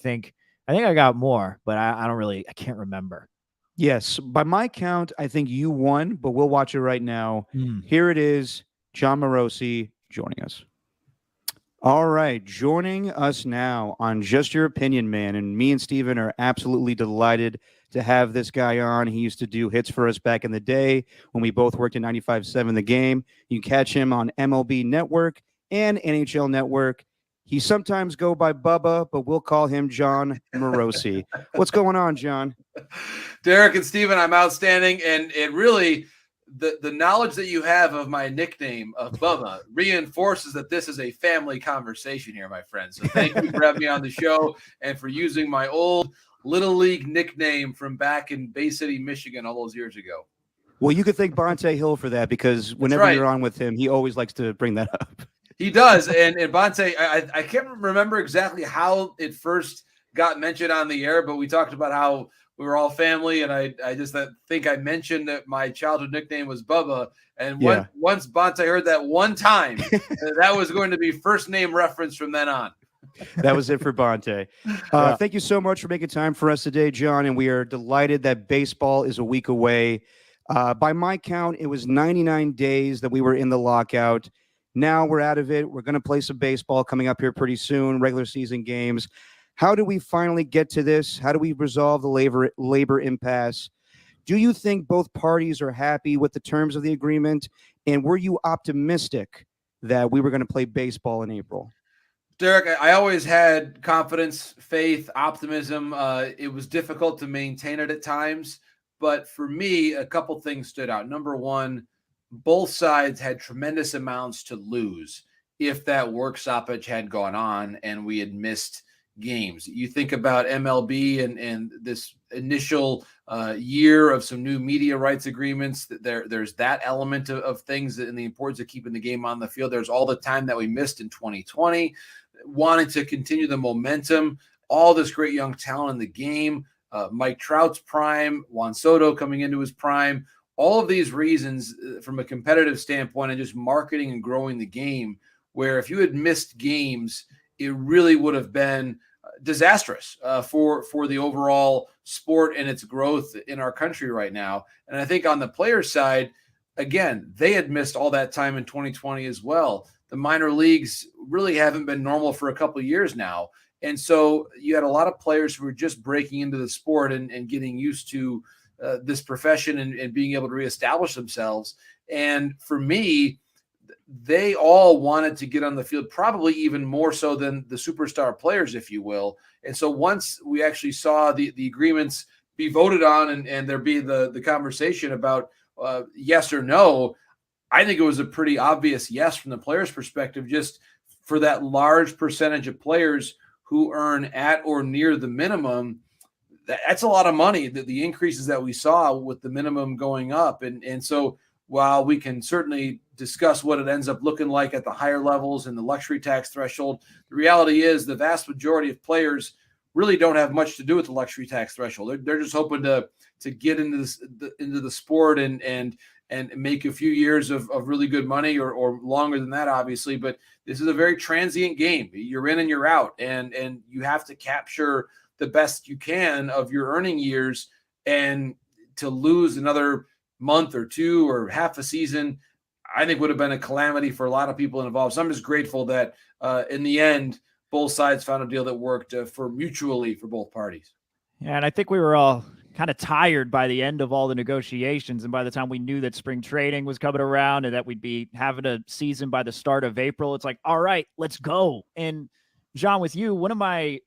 think I got more, but I can't remember. Yes, by my count, I think you won, but we'll watch it right now. Mm. Here it is, John Morosi joining us. All right, joining us now on Just Your Opinion, man. And me and Steven are absolutely delighted to have this guy on. He used to do hits for us back in the day when we both worked at 95.7 The Game. You can catch him on MLB Network and NHL Network. He sometimes go by Bubba, but we'll call him John Morosi. What's going on, John? Derek and Steven, I'm outstanding. And it really, the knowledge that you have of my nickname of Bubba reinforces that this is a family conversation here, my friends. So thank you for having me on the show and for using my old Little League nickname from back in Bay City, Michigan, all those years ago. Well, you could thank Bonte Hill for that, because whenever right. you're on with him, he always likes to bring that up. He does. And Bonte, I can't remember exactly how it first got mentioned on the air, but we talked about how we were all family. And I just think I mentioned that my childhood nickname was Bubba. And once Bonte heard that one time, that was going to be first name reference from then on. That was it for Bonte. Thank you so much for making time for us today, John. And we are delighted that baseball is a week away. By my count, it was 99 days that we were in the lockout. Now we're out of it. We're going to play some baseball coming up here pretty soon, regular season games. How do we finally get to this? How do we resolve the labor impasse? Do you think both parties are happy with the terms of the agreement? And were you optimistic that we were going to play baseball in April? Derek, I always had confidence, faith, optimism. It was difficult to maintain it at times. But for me, a couple things stood out. Number one, both sides had tremendous amounts to lose if that work stoppage had gone on and we had missed games. You think about MLB and this initial year of some new media rights agreements. There's that element of things and the importance of keeping the game on the field. There's all the time that we missed in 2020, wanting to continue the momentum, all this great young talent in the game, Mike Trout's prime, Juan Soto coming into his prime. All of these reasons from a competitive standpoint and just marketing and growing the game, where if you had missed games, it really would have been disastrous for the overall sport and its growth in our country right now. And I think on the players' side, again, they had missed all that time in 2020 as well. The minor leagues really haven't been normal for a couple of years now. And so you had a lot of players who were just breaking into the sport and getting used to this profession and being able to reestablish themselves. And for me, they all wanted to get on the field, probably even more so than the superstar players, if you will. And so once we actually saw the agreements be voted on and there be the conversation about yes or no, I think it was a pretty obvious yes from the players' perspective, just for that large percentage of players who earn at or near the minimum. That's a lot of money, the increases that we saw with the minimum going up. And so while we can certainly discuss what it ends up looking like at the higher levels and the luxury tax threshold, the reality is the vast majority of players really don't have much to do with the luxury tax threshold. They're just hoping to get into the sport and make a few years of really good money or longer than that, obviously. But this is a very transient game. You're in and you're out, and you have to capture the best you can of your earning years, and to lose another month or two or half a season, I think would have been a calamity for a lot of people involved. So I'm just grateful that in the end, both sides found a deal that worked mutually for both parties. Yeah, and I think we were all kind of tired by the end of all the negotiations. And by the time we knew that spring training was coming around and that we'd be having a season by the start of April, it's like, all right, let's go. And Jean, with you, one of my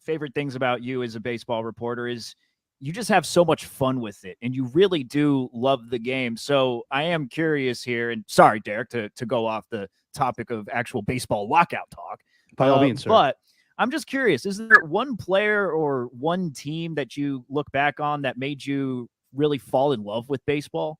favorite things about you as a baseball reporter is you just have so much fun with it, and you really do love the game. So I am curious here, and sorry, Derek, to go off the topic of actual baseball lockout talk. By all means, sir. But I'm just curious, is there one player or one team that you look back on that made you really fall in love with baseball?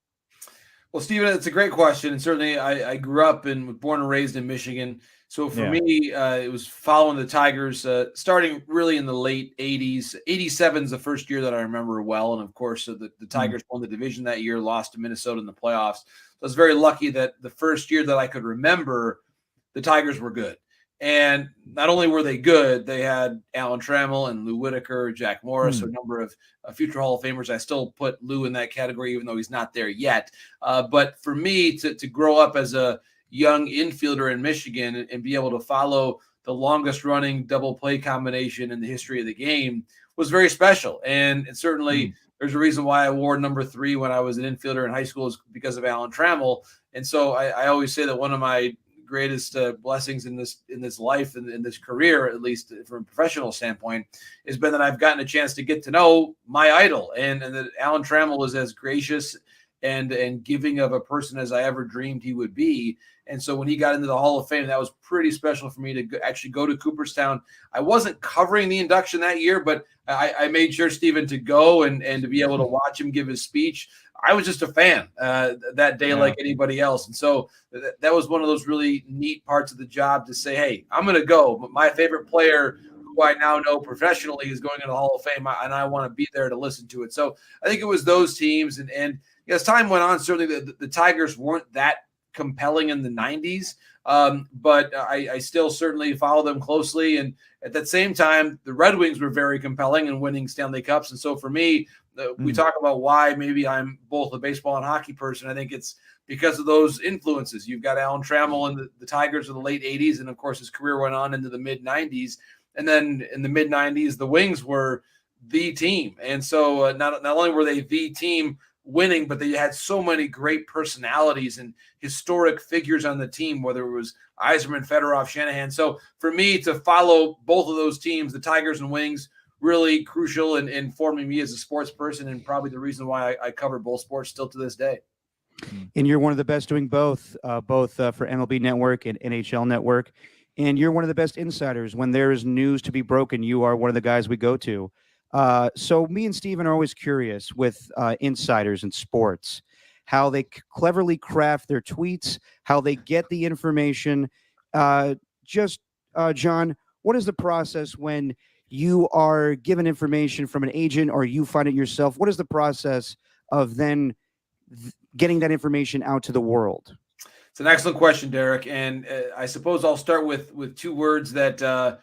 Well, Steven, it's a great question. And certainly I grew up and was born and raised in Michigan. So for me, it was following the Tigers, starting really in the late 80s. 87 is the first year that I remember well. And of course, the Tigers won the division that year, lost to Minnesota in the playoffs. So I was very lucky that the first year that I could remember, the Tigers were good. And not only were they good, they had Alan Trammell and Lou Whitaker, Jack Morris, a number of future Hall of Famers. I still put Lou in that category, even though he's not there yet. But for me to grow up as a young infielder in Michigan and be able to follow the longest running double play combination in the history of the game was very special. And certainly there's a reason why I wore number 3 when I was an infielder in high school, is because of Alan Trammell. And so I always say that one of my greatest blessings in this life and in this career, at least from a professional standpoint, has been that I've gotten a chance to get to know my idol, and that Alan Trammell is as gracious and giving of a person as I ever dreamed he would be. And so when he got into the Hall of Fame, that was pretty special for me to actually go to Cooperstown. I wasn't covering the induction that year, but I made sure, Stephen, to go and to be able to watch him give his speech. I was just a fan that day, like anybody else. And so that was one of those really neat parts of the job to say, hey, I'm going to go. My favorite player, who I now know professionally, is going into the Hall of Fame, and I want to be there to listen to it. So I think it was those teams. And as time went on, certainly the Tigers weren't that compelling in the 90s. But I still certainly follow them closely. And at that same time, the Red Wings were very compelling in winning Stanley Cups. And so for me, we talk about why maybe I'm both a baseball and hockey person. I think it's because of those influences. You've got Alan Trammell and the Tigers of the late 80s. And of course, his career went on into the mid 90s. And then in the mid 90s, the Wings were the team. And so not only were they the team winning, but they had so many great personalities and historic figures on the team, whether it was Yzerman, Fedorov, Shanahan. So for me to follow both of those teams, the Tigers and Wings, really crucial in forming me as a sports person, and probably the reason why I cover both sports still to this day. And you're one of the best doing both for MLB Network and NHL Network. And you're one of the best insiders. When there is news to be broken, you are one of the guys we go to. So me and Steven are always curious with insiders in sports, how they cleverly craft their tweets, how they get the information. John, what is the process when you are given information from an agent or you find it yourself? What is the process of then getting that information out to the world? It's an excellent question, Derek. And I suppose I'll start with two words that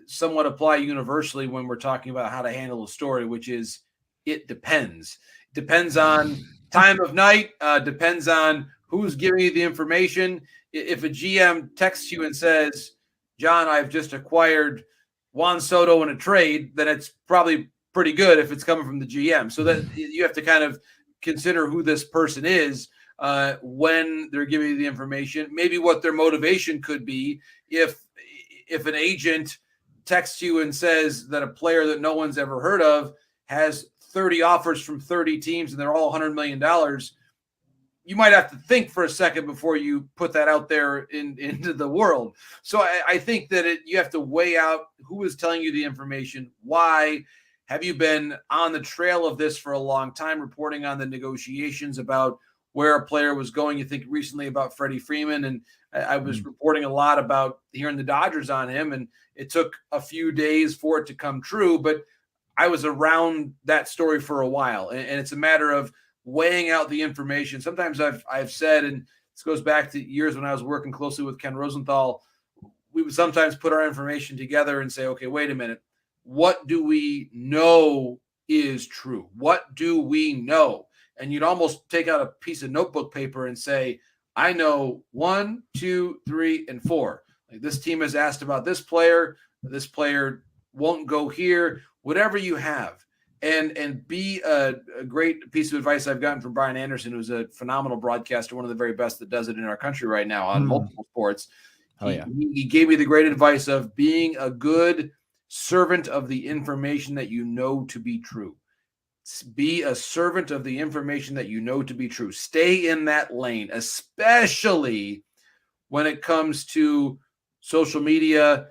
somewhat apply universally when we're talking about how to handle a story, which is it depends. Depends on time of night, depends on who's giving you the information. If a GM texts you and says, John, I've just acquired Juan Soto in a trade, then it's probably pretty good if it's coming from the GM. So that you have to kind of consider who this person is when they're giving you the information, maybe what their motivation could be. If an agent texts you and says that a player that no one's ever heard of has 30 offers from 30 teams and they're all $100 million, you might have to think for a second before you put that out there into the world. So I think that you have to weigh out who is telling you the information, why. Have you been on the trail of this for a long time, reporting on the negotiations about where a player was going? You think recently about Freddie Freeman, and I was reporting a lot about hearing the Dodgers on him, and it took a few days for it to come true, but I was around that story for a while, and it's a matter of weighing out the information. Sometimes I've said, and this goes back to years when I was working closely with Ken Rosenthal, we would sometimes put our information together and say, okay, wait a minute. What do we know is true? What do we know? And you'd almost take out a piece of notebook paper and say, I know 1, 2, 3, and 4. Like this team has asked about this player won't go here, whatever you have. And be a great piece of advice I've gotten from Brian Anderson, who's a phenomenal broadcaster, one of the very best that does it in our country right now on multiple sports. He gave me the great advice of being a good servant of the information that you know to be true. Be a servant of the information that you know to be true. Stay in that lane, especially when it comes to social media,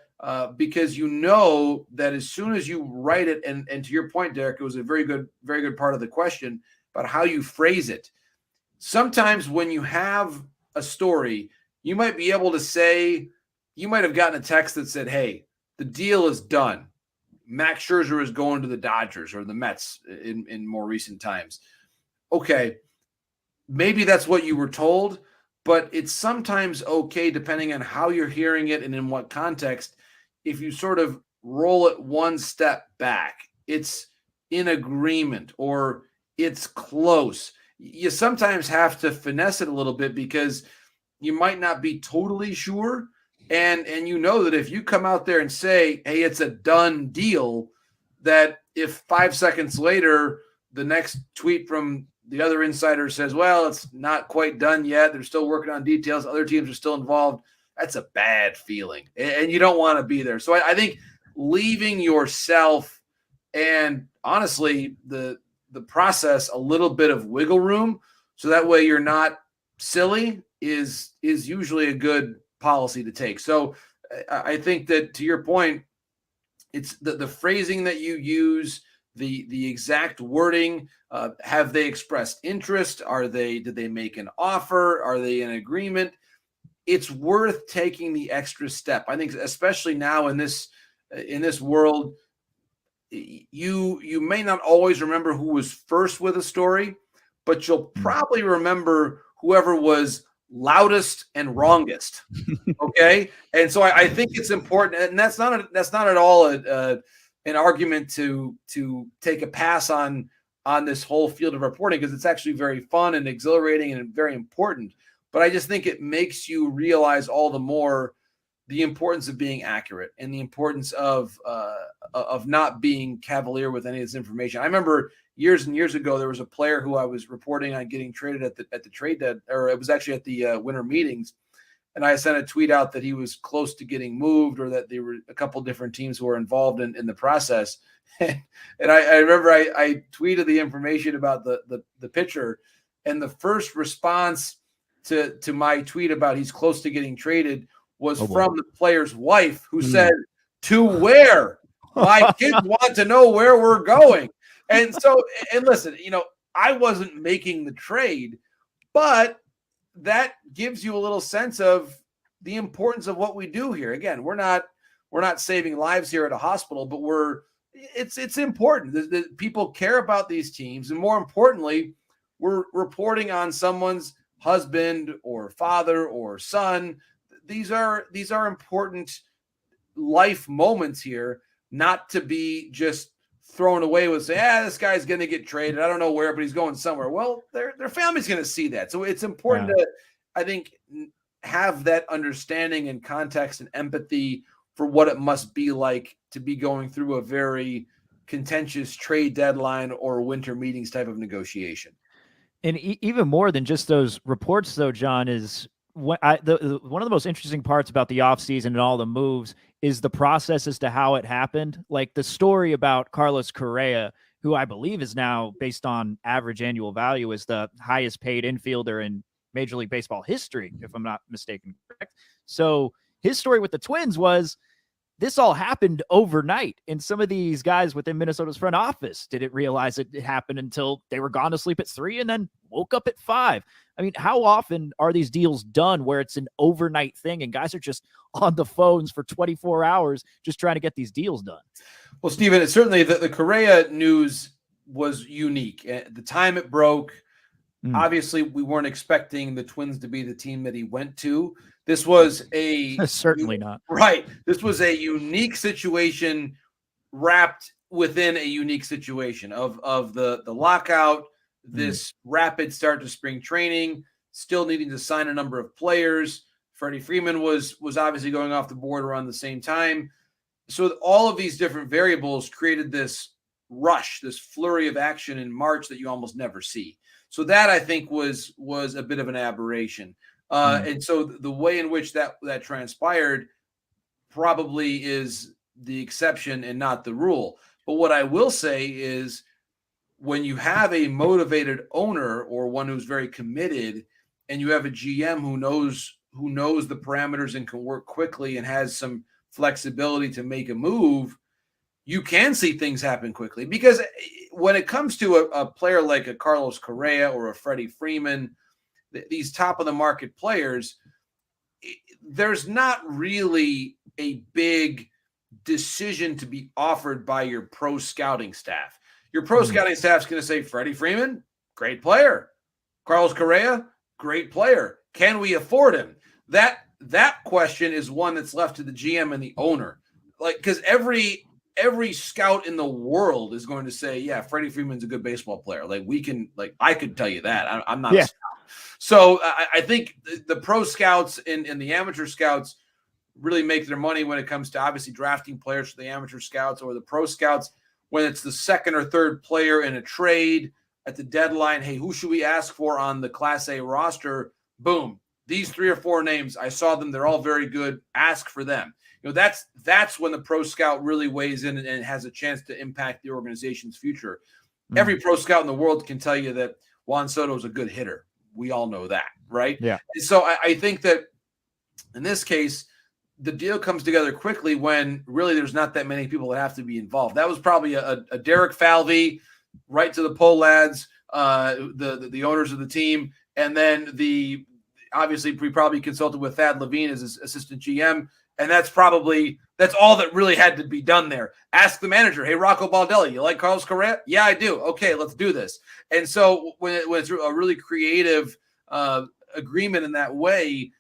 because you know that as soon as you write it, and to your point, Derek, it was a very good part of the question about how you phrase it. Sometimes when you have a story, you might be able to say, you might have gotten a text that said, hey, the deal is done. Max Scherzer is going to the Dodgers or the Mets in more recent times. Okay, maybe that's what you were told, but it's sometimes okay, depending on how you're hearing it and in what context, if you sort of roll it one step back, it's in agreement or it's close. You sometimes have to finesse it a little bit because you might not be totally sure. And you know that if you come out there and say, hey, it's a done deal, that if 5 seconds later, the next tweet from the other insider says, well, it's not quite done yet, they're still working on details, other teams are still involved, that's a bad feeling. And you don't want to be there. So I think leaving yourself and honestly the process a little bit of wiggle room so that way you're not silly is usually a good policy to take. So I think that to your point, it's the phrasing that you use, the exact wording. Have they expressed interest? Did they make an offer? Are they in agreement? It's worth taking the extra step. I think, especially now in this world, you may not always remember who was first with a story, but you'll probably remember whoever was loudest and wrongest. Okay. And so I think it's important, and that's not at all an argument to take a pass on this whole field of reporting, because it's actually very fun and exhilarating and very important. But I just think it makes you realize all the more the importance of being accurate and the importance of not being cavalier with any of this information. I remember years and years ago, there was a player who I was reporting on getting traded at the trade deadline, or it was actually at the winter meetings. And I sent a tweet out that he was close to getting moved, or that there were a couple different teams who were involved in the process. And I remember I tweeted the information about the pitcher, and the first response to my tweet about he's close to getting traded was from the player's wife, who said, "To where? My kids want to know where we're going." And so, and listen, I wasn't making the trade, but that gives you a little sense of the importance of what we do here. Again, we're not saving lives here at a hospital, but it's important that people care about these teams. And more importantly, we're reporting on someone's husband or father or son. These are important life moments here, not to be just thrown away with saying, this guy's going to get traded. I don't know where, but he's going somewhere. Well, their family's going to see that. So it's important to, I think, have that understanding and context and empathy for what it must be like to be going through a very contentious trade deadline or winter meetings type of negotiation. And even more than just those reports, though, John, is one of the most interesting parts about the offseason and all the moves is the process as to how it happened. Like the story about Carlos Correa, who I believe is now, based on average annual value, is the highest paid infielder in Major League Baseball history, if I'm not mistaken. Correct. So his story with the Twins was this all happened overnight. And some of these guys within Minnesota's front office didn't realize it happened until they were gone to sleep at 3 and then woke up at 5. I mean, how often are these deals done where it's an overnight thing and guys are just on the phones for 24 hours just trying to get these deals done? Well, Steven, it's certainly the Correa news was unique. At the time it broke, obviously we weren't expecting the Twins to be the team that he went to. This was certainly not right. This was a unique situation wrapped within a unique situation of the lockout, this rapid start to spring training, still needing to sign a number of players. Freddie Freeman was obviously going off the board around the same time. So all of these different variables created this rush, this flurry of action in March that you almost never see. So that, I think, was a bit of an aberration. And so the way in which that transpired probably is the exception and not the rule. But what I will say is, when you have a motivated owner or one who's very committed, and you have a GM who knows the parameters and can work quickly and has some flexibility to make a move, you can see things happen quickly. Because when it comes to a player like a Carlos Correa or a Freddie Freeman, these top of the market players, there's not really a big decision to be offered by your pro scouting staff. Your pro scouting staff is going to say, Freddie Freeman, great player. Carlos Correa, great player. Can we afford him? That question is one that's left to the GM and the owner. Like, because every scout in the world is going to say, yeah, Freddie Freeman's a good baseball player. I could tell you that. I'm not a scout. So I think the pro scouts and the amateur scouts really make their money when it comes to obviously drafting players for the amateur scouts, or the pro scouts when it's the second or third player in a trade at the deadline. Hey, who should we ask for on the Class A roster? Boom. These 3 or 4 names, I saw them. They're all very good. Ask for them. That's when the pro scout really weighs in and has a chance to impact the organization's future. Every pro scout in the world can tell you that Juan Soto is a good hitter. We all know that, right? Yeah. And so I think that in this case, the deal comes together quickly when really there's not that many people that have to be involved. That was probably a Derek Falvey, right to the pole lads, the owners of the team, and then obviously we probably consulted with Thad Levine as his assistant GM, and that's all that really had to be done there. Ask the manager, hey, Rocco Baldelli, you like Carlos Correa? Yeah, I do. Okay, let's do this. And so when it's a really creative agreement in that way,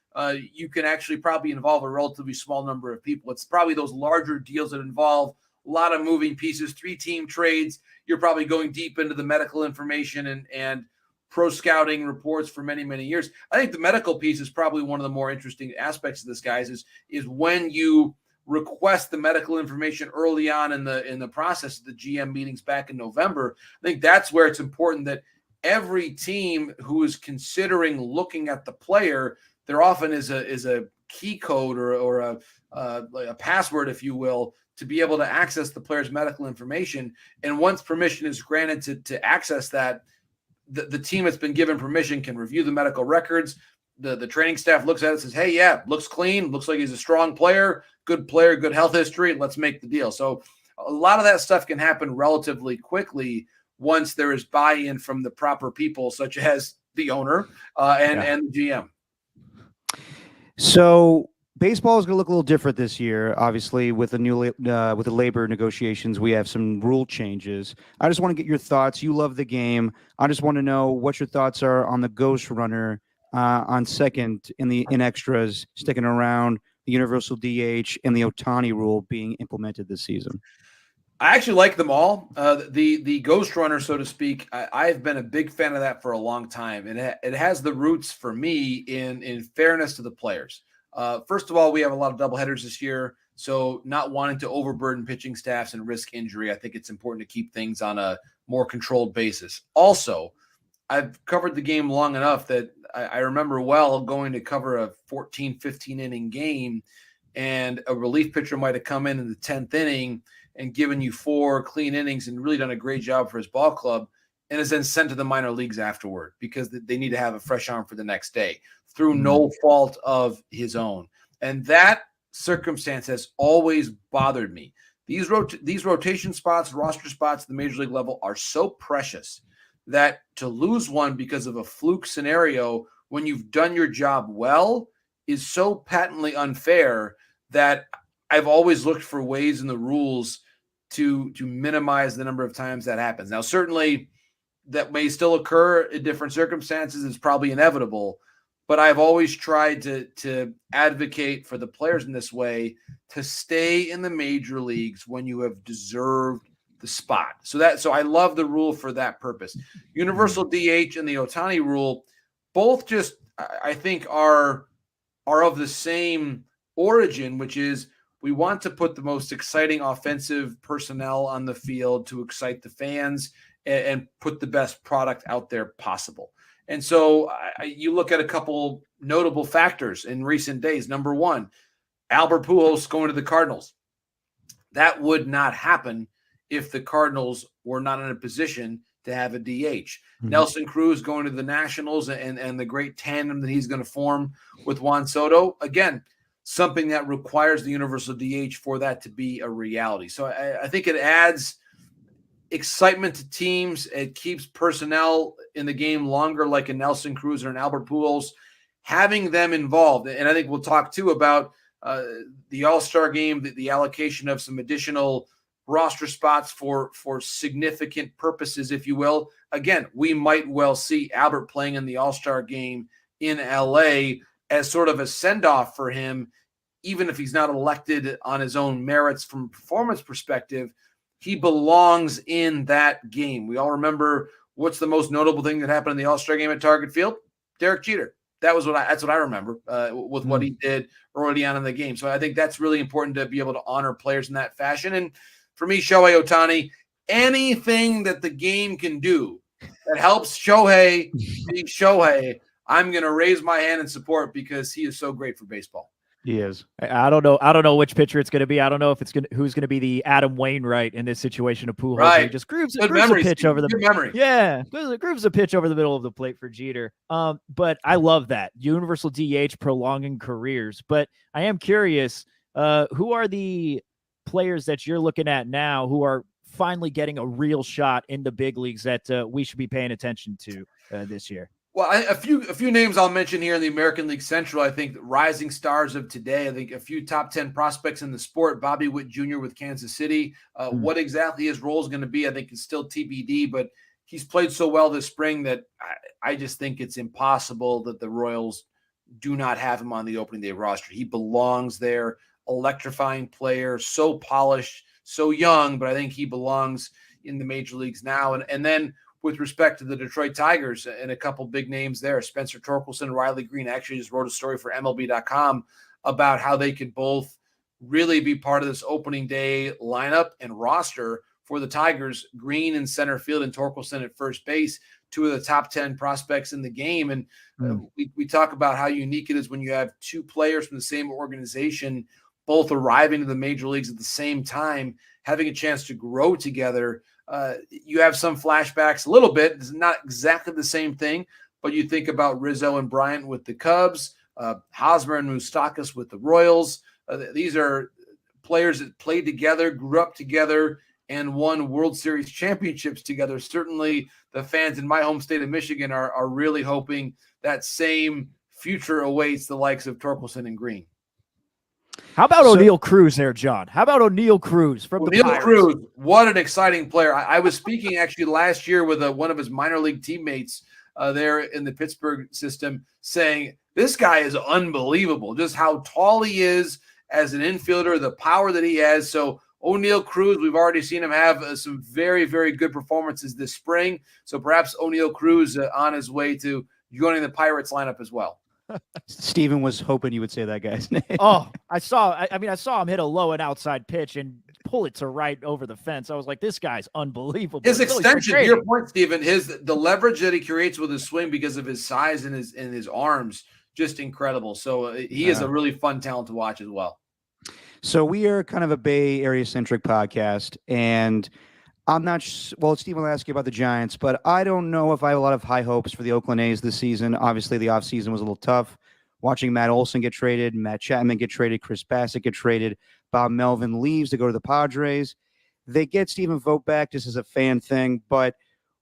you can actually probably involve a relatively small number of people. It's probably those larger deals that involve a lot of moving pieces, 3-team trades. You're probably going deep into the medical information and pro scouting reports for many, many years. I think the medical piece is probably one of the more interesting aspects of this, guys, is when you request the medical information early on in the process of the GM meetings back in November. I think that's where it's important that every team who is considering looking at the player, there often is a key code or a password, if you will, to be able to access the player's medical information. And once permission is granted to access that, the team that's been given permission can review the medical records. The training staff looks at it and says, hey, yeah, looks clean. Looks like he's a strong player, good health history. Let's make the deal. So a lot of that stuff can happen relatively quickly once there is buy-in from the proper people, such as the owner and the GM. So baseball is going to look a little different this year. Obviously, with the new with the labor negotiations, we have some rule changes. I just want to get your thoughts. You love the game. I just want to know what your thoughts are on the ghost runner on second in extras sticking around, the universal DH, and the Ohtani rule being implemented this season. I actually like them all. The ghost runner, so to speak, I've been a big fan of that for a long time. And it has the roots for me in fairness to the players. First of all, we have a lot of doubleheaders this year. So not wanting to overburden pitching staffs and risk injury, I think it's important to keep things on a more controlled basis. Also, I've covered the game long enough that I remember well going to cover a 14, 15 inning game, and a relief pitcher might have come in the 10th inning and given you 4 clean innings and really done a great job for his ball club, and is then sent to the minor leagues afterward because they need to have a fresh arm for the next day through no fault of his own. And that circumstance has always bothered me. These rotation spots, roster spots at the major league level are so precious that to lose one because of a fluke scenario when you've done your job well is so patently unfair that I've always looked for ways in the rules to minimize the number of times that happens. Now, certainly that may still occur in different circumstances. It's probably inevitable, but I've always tried to advocate for the players in this way to stay in the major leagues when you have deserved the spot. So I love the rule for that purpose. Universal DH and the Ohtani rule, both just I think are of the same origin, which is we want to put the most exciting offensive personnel on the field to excite the fans and put the best product out there possible. And so you look at a couple notable factors in recent days. Number one, Albert Pujols going to the Cardinals. That would not happen if the Cardinals were not in a position to have a DH. Mm-hmm. Nelson Cruz going to the Nationals and the great tandem that he's going to form with Juan Soto. Again, something that requires the universal DH for that to be a reality. So I think it adds excitement to teams. It keeps personnel in the game longer, like a Nelson Cruz or an Albert Pujols, having them involved. And I think we'll talk too about the All-Star game, the allocation of some additional roster spots for significant purposes, if you will. Again, we might well see Albert playing in the All-Star game in LA as sort of a send-off for him, even if he's not elected on his own merits from a performance perspective. He belongs in that game. We all remember what's the most notable thing that happened in the All-Star game at Target Field? Derek Jeter. That's what I remember with what he did early on in the game. So I think that's really important to be able to honor players in that fashion. And for me, Shohei Ohtani, anything that the game can do that helps Shohei be Shohei, I'm going to raise my hand and support because he is so great for baseball. He is. I don't know. I don't know which pitcher it's going to be. I don't know if who's going to be the Adam Wainwright in this situation of Pujols. Where he Right. just grooves Good a memory, pitch Steve. over the Good memory. Yeah, grooves a pitch over the middle of the plate for Jeter. But I love that universal DH prolonging careers. But I am curious, who are the players that you're looking at now who are finally getting a real shot in the big leagues that we should be paying attention to this year? Well, a few names I'll mention here in the American League Central. I think rising stars of today. I think a few top 10 prospects in the sport. Bobby Witt Jr. with Kansas City. What exactly his role is going to be, I think, is still TBD. But he's played so well this spring that I just think it's impossible that the Royals do not have him on the opening day roster. He belongs there. Electrifying player, so polished, so young, but I think he belongs in the major leagues now. And then with respect to the Detroit Tigers and a couple big names there, Spencer Torkelson, Riley Green actually just wrote a story for MLB.com about how they could both really be part of this opening day lineup and roster for the Tigers. Green in center field and Torkelson at first base, two of the top 10 prospects in the game. And we talk about how unique it is when you have two players from the same organization both arriving to the major leagues at the same time, having a chance to grow together. You have some flashbacks a little bit. It's not exactly the same thing, but you think about Rizzo and Bryant with the Cubs, Hosmer and Moustakas with the Royals. These are players that played together, grew up together, and won World Series championships together. Certainly the fans in my home state of Michigan are really hoping that same future awaits the likes of Torkelson and Green. How about O'Neal Cruz there, John? How about O'Neal Cruz from the Pirates? Cruz, what an exciting player. I was speaking actually last year with one of his minor league teammates there in the Pittsburgh system, saying this guy is unbelievable, just how tall he is as an infielder, the power that he has. So O'Neal Cruz, we've already seen him have some very, very good performances this spring. So perhaps O'Neal Cruz on his way to joining the Pirates lineup as well. Steven was hoping you would say that guy's name. Oh, I saw him hit a low and outside pitch and pull it to right over the fence. I was like, this guy's unbelievable. His extension, to your point, Steven, the leverage that he creates with his swing because of his size and his arms, just incredible. So he is a really fun talent to watch as well. So we are kind of a Bay Area centric podcast, and I'm not well, Steve will ask you about the Giants, but I don't know if I have a lot of high hopes for the Oakland A's this season. Obviously, the offseason was a little tough. Watching Matt Olson get traded, Matt Chapman get traded, Chris Bassett get traded, Bob Melvin leaves to go to the Padres. They get Stephen Vogt back just as a fan thing, but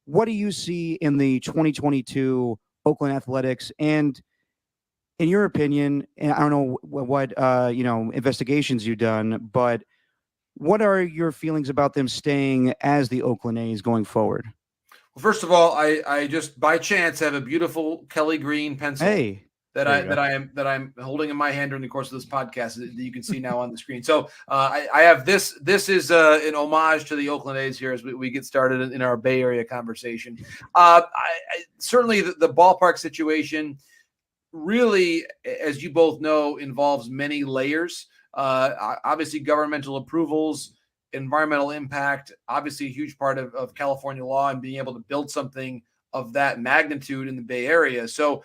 what do you see in the 2022 Oakland Athletics? And in your opinion, and I don't know what investigations you've done, but what are your feelings about them staying as the Oakland A's going forward? Well, first of all, I just by chance have a beautiful Kelly Green pencil that I'm holding in my hand during the course of this podcast that you can see now on the screen. So I have this. This is an homage to the Oakland A's here as we get started in our Bay Area conversation. Certainly the ballpark situation really, as you both know, involves many layers. Obviously governmental approvals, environmental impact, obviously a huge part of California law and being able to build something of that magnitude in the Bay Area. So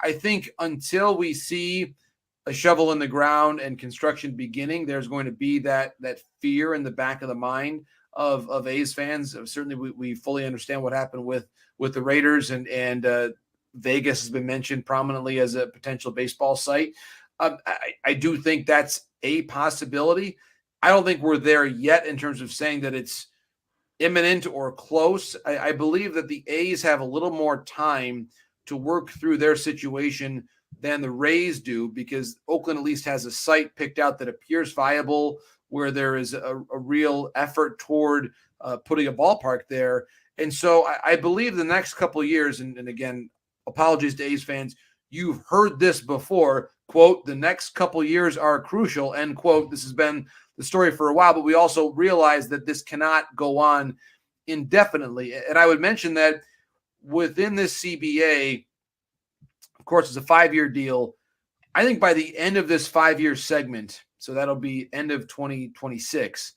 I think until we see a shovel in the ground and construction beginning, there's going to be that fear in the back of the mind of A's fans. Certainly we fully understand what happened with the Raiders and Vegas has been mentioned prominently as a potential baseball site. I do think that's a possibility. I don't think we're there yet in terms of saying that it's imminent or close. I believe that the A's have a little more time to work through their situation than the Rays do, because Oakland at least has a site picked out that appears viable, where there is a real effort toward putting a ballpark there. And so I believe the next couple of years, and again, apologies to A's fans, you've heard this before, quote, the next couple years are crucial, end quote. This has been the story for a while, but we also realize that this cannot go on indefinitely. And I would mention that within this CBA, of course, it's a 5-year deal. I think by the end of this 5-year segment, so that'll be end of 2026,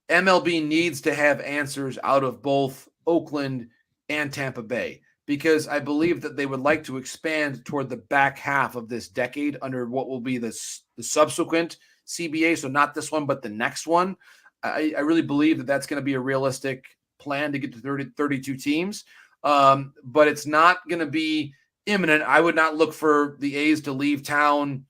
MLB needs to have answers out of both Oakland and Tampa Bay. because I believe that they would like to expand toward the back half of this decade under what will be the subsequent CBA. So not this one, but the next one. I really believe that that's going to be a realistic plan to get to 32 teams. But it's not going to be imminent. I would not look for the A's to leave town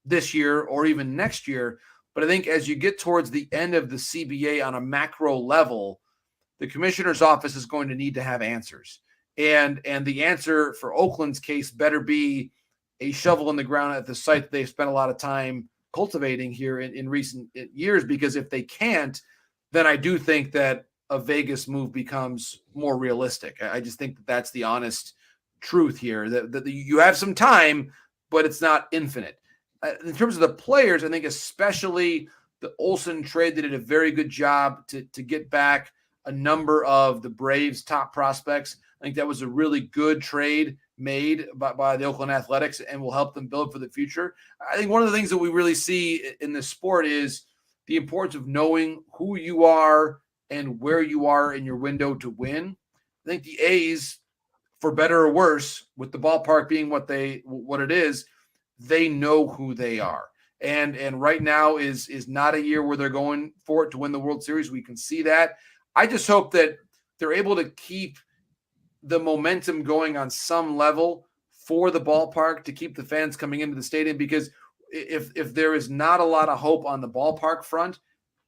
this year or even next year. But I think as you get towards the end of the CBA on a macro level, the commissioner's office is going to need to have answers. And the answer for Oakland's case better be a shovel in the ground at the site that they've spent a lot of time cultivating here in recent years, because if they can't, then I do think that a Vegas move becomes more realistic. I just think that that's the honest truth here, that you have some time, but it's not infinite. In terms of the players, I think especially the Olsen trade, they did a very good job to get back a number of the Braves' top prospects. I think that was a really good trade made by the Oakland Athletics and will help them build for the future. I think one of the things that we really see in this sport is the importance of knowing who you are and where you are in your window to win. I think the A's, for better or worse, with the ballpark being what it is, they know who they are. And right now is not a year where they're going for it to win the World Series. We can see that. I just hope that they're able to keep the momentum going on some level for the ballpark to keep the fans coming into the stadium, because if there is not a lot of hope on the ballpark front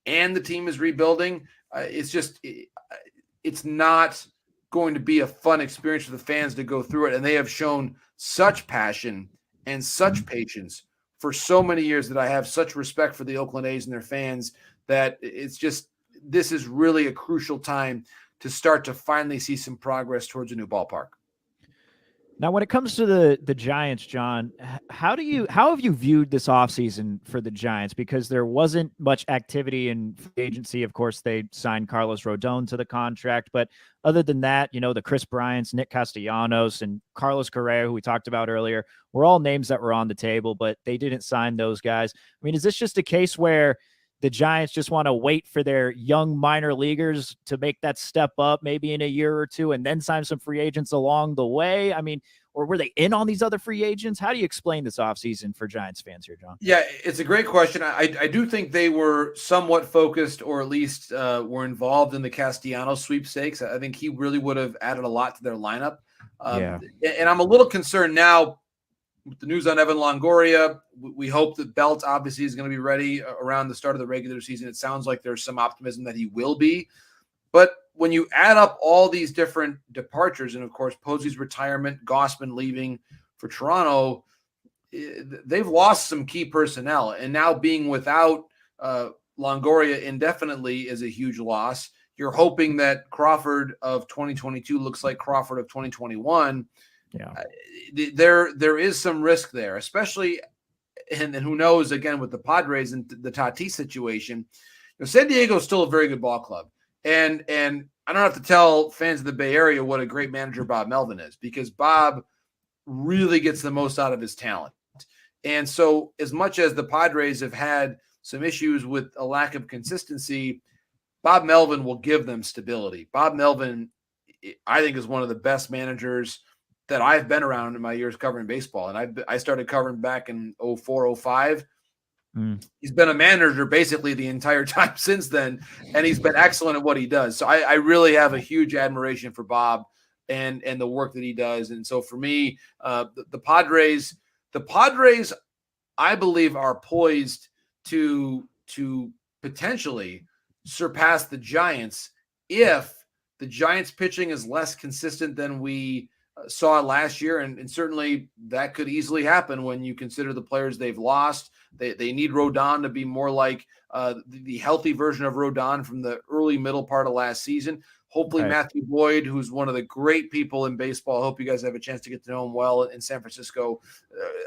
and the team is rebuilding, it's not going to be a fun experience for the fans to go through it. And they have shown such passion and such patience for so many years that I have such respect for the Oakland A's and their fans that this is really a crucial time to start to finally see some progress towards a new ballpark. Now, when it comes to the Giants, John, how have you viewed this offseason for the Giants? Because there wasn't much activity in free agency. Of course, they signed Carlos Rodon to the contract. But other than that, the Chris Bryants, Nick Castellanos, and Carlos Correa, who we talked about earlier, were all names that were on the table, but they didn't sign those guys. I mean, is this just a case where the Giants just want to wait for their young minor leaguers to make that step up maybe in a year or two and then sign some free agents along the way? I mean, or were they in on these other free agents? How do you explain this offseason for Giants fans here, John? Yeah, it's a great question. I do think they were somewhat focused, or at least were involved in the Castellanos sweepstakes. I think he really would have added a lot to their lineup. And I'm a little concerned now with the news on Evan Longoria. We hope that Belt obviously is going to be ready around the start of the regular season. It sounds like there's some optimism that he will be. But when you add up all these different departures, and of course Posey's retirement, Gossman leaving for Toronto, they've lost some key personnel. And now being without Longoria indefinitely is a huge loss. You're hoping that Crawford of 2022 looks like Crawford of 2021. Yeah, there is some risk there, especially, and who knows, again, with the Padres and the Tatis situation. San Diego is still a very good ball club. And I don't have to tell fans of the Bay Area what a great manager Bob Melvin is, because Bob really gets the most out of his talent. And so as much as the Padres have had some issues with a lack of consistency, Bob Melvin will give them stability. Bob Melvin, I think, is one of the best managers that I've been around in my years covering baseball. And I started covering back in 04, 05. He's been a manager basically the entire time since then, and he's been excellent at what he does. So I really have a huge admiration for Bob and the work that he does. And so for me, the Padres, I believe, are poised to potentially surpass the Giants if the Giants pitching is less consistent than we saw last year. And certainly that could easily happen when you consider the players they've lost. They need Rodon to be more like the healthy version of Rodon from the early middle part of last season. Hopefully right. Matthew Boyd, who's one of the great people in baseball. I hope you guys have a chance to get to know him well in San Francisco.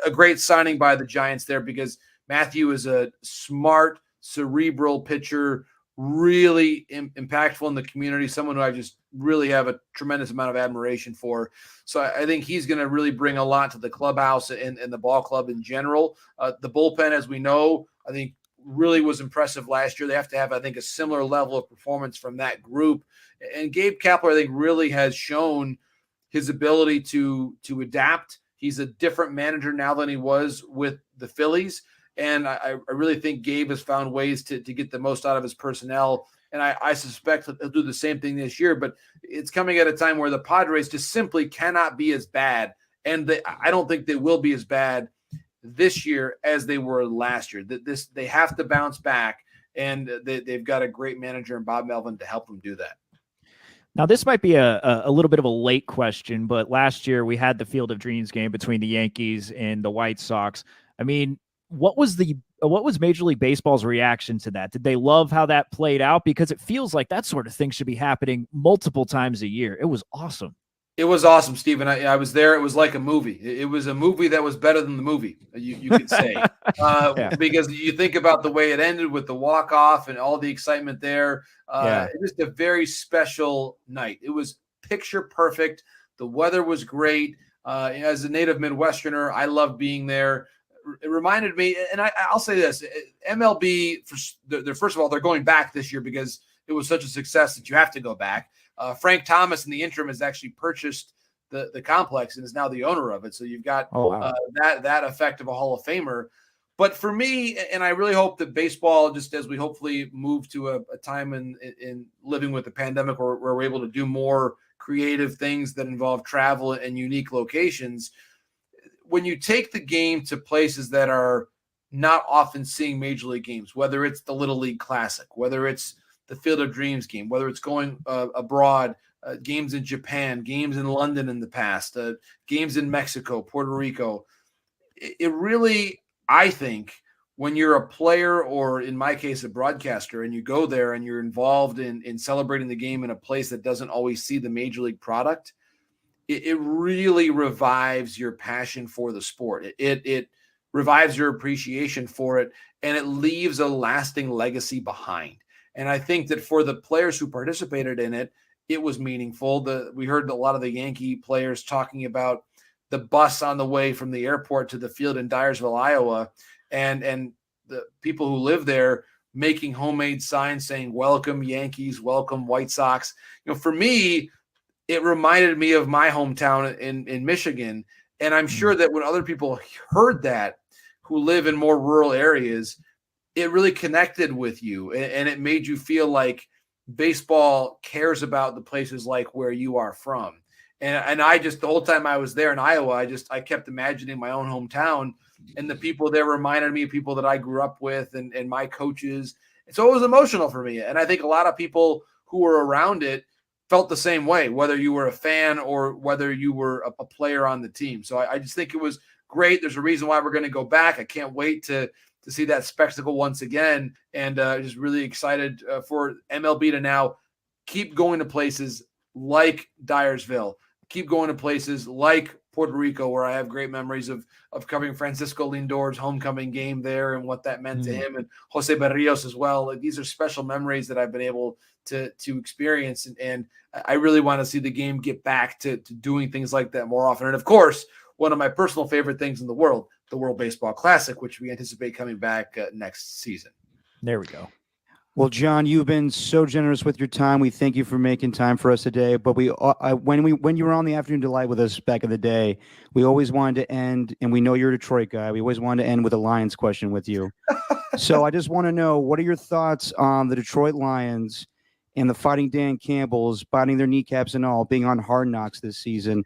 A great signing by the Giants there, because Matthew is a smart, cerebral pitcher, really impactful in the community, someone who I just really have a tremendous amount of admiration for. So I think he's going to really bring a lot to the clubhouse and the ball club in general. The bullpen, as we know, I think really was impressive last year. They have to have, I think, a similar level of performance from that group. And Gabe Kapler, I think, really has shown his ability to adapt. He's a different manager now than he was with the Phillies. And I really think Gabe has found ways to get the most out of his personnel. And I suspect he'll do the same thing this year. But it's coming at a time where the Padres just simply cannot be as bad. And I don't think they will be as bad this year as they were last year. They have to bounce back. And they've got a great manager in Bob Melvin to help them do that. Now, this might be a little bit of a late question, but last year we had the Field of Dreams game between the Yankees and the White Sox. I mean, what was Major League Baseball's reaction to that? Did they love how that played out? Because it feels like that sort of thing should be happening multiple times a year. It was awesome. It was awesome, Stephen. I was there. It was like a movie. It was a movie that was better than the movie, you could say. Because you think about the way it ended with the walk-off and all the excitement there. It was a very special night. It was picture perfect. The weather was great. As a native Midwesterner, I loved being there. It reminded me, and I'll say this, MLB, first of all, they're going back this year because it was such a success that you have to go back. Frank Thomas in the interim has actually purchased the complex and is now the owner of it. So you've got that effect of a Hall of Famer. But for me, and I really hope that baseball, just as we hopefully move to a time in living with the pandemic where we're able to do more creative things that involve travel and unique locations, when you take the game to places that are not often seeing Major League games, whether it's the Little League Classic, whether it's the Field of Dreams game, whether it's going abroad, games in Japan, games in London in the past, games in Mexico, Puerto Rico. It really, I think, when you're a player or in my case, a broadcaster, and you go there and you're involved in celebrating the game in a place that doesn't always see the Major League product, it really revives your passion for the sport. It revives your appreciation for it, and it leaves a lasting legacy behind. And I think that for the players who participated in it, it was meaningful. We heard a lot of the Yankee players talking about the bus on the way from the airport to the field in Dyersville, Iowa, and the people who live there making homemade signs saying, "Welcome Yankees, welcome White Sox." For me, it reminded me of my hometown in Michigan. And I'm sure that when other people heard that, who live in more rural areas, it really connected with you, and it made you feel like baseball cares about the places like where you are from. And I just, the whole time I was there in Iowa, I kept imagining my own hometown, and the people there reminded me of people that I grew up with and my coaches. And so it was emotional for me. And I think a lot of people who were around it felt the same way, whether you were a fan or whether you were a player on the team. So I just think it was great. There's a reason why we're going to go back. I can't wait to see that spectacle once again, and just really excited for MLB to now keep going to places like Dyersville, keep going to places like Puerto Rico, where I have great memories of covering Francisco Lindor's homecoming game there and what that meant to him, and Jose Berrios as well. Like, these are special memories that I've been able to experience, and I really want to see the game get back to doing things like that more often. And of course, one of my personal favorite things in the World Baseball Classic, which we anticipate coming back next season. There we go. Well, John, you've been so generous with your time. We thank you for making time for us today. But when you were on the Afternoon Delight with us back in the day, we always wanted to end, and we know you're a Detroit guy, we always wanted to end with a Lions question with you. So I just want to know, what are your thoughts on the Detroit Lions and the Fighting Dan Campbells biting their kneecaps and all, being on Hard Knocks this season?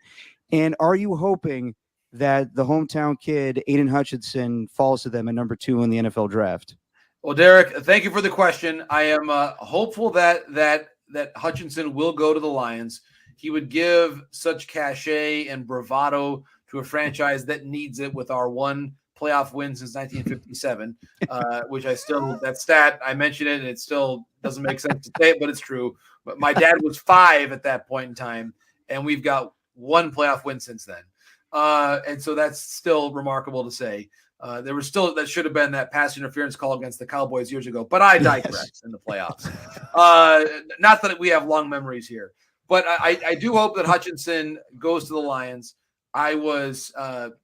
And are you hoping that the hometown kid, Aiden Hutchinson, falls to them at number 2 in the NFL draft? Well, Derek, thank you for the question. I am hopeful that Hutchinson will go to the Lions. He would give such cachet and bravado to a franchise that needs it, with our one playoff win since 1957, which that stat, I mentioned it, and it still doesn't make sense to say it, but it's true. But my dad was 5 at that point in time, and we've got one playoff win since then. And so that's still remarkable to say. That should have been that pass interference call against the Cowboys years ago, but I digress in the playoffs. Not that we have long memories here, but I do hope that Hutchinson goes to the Lions. I was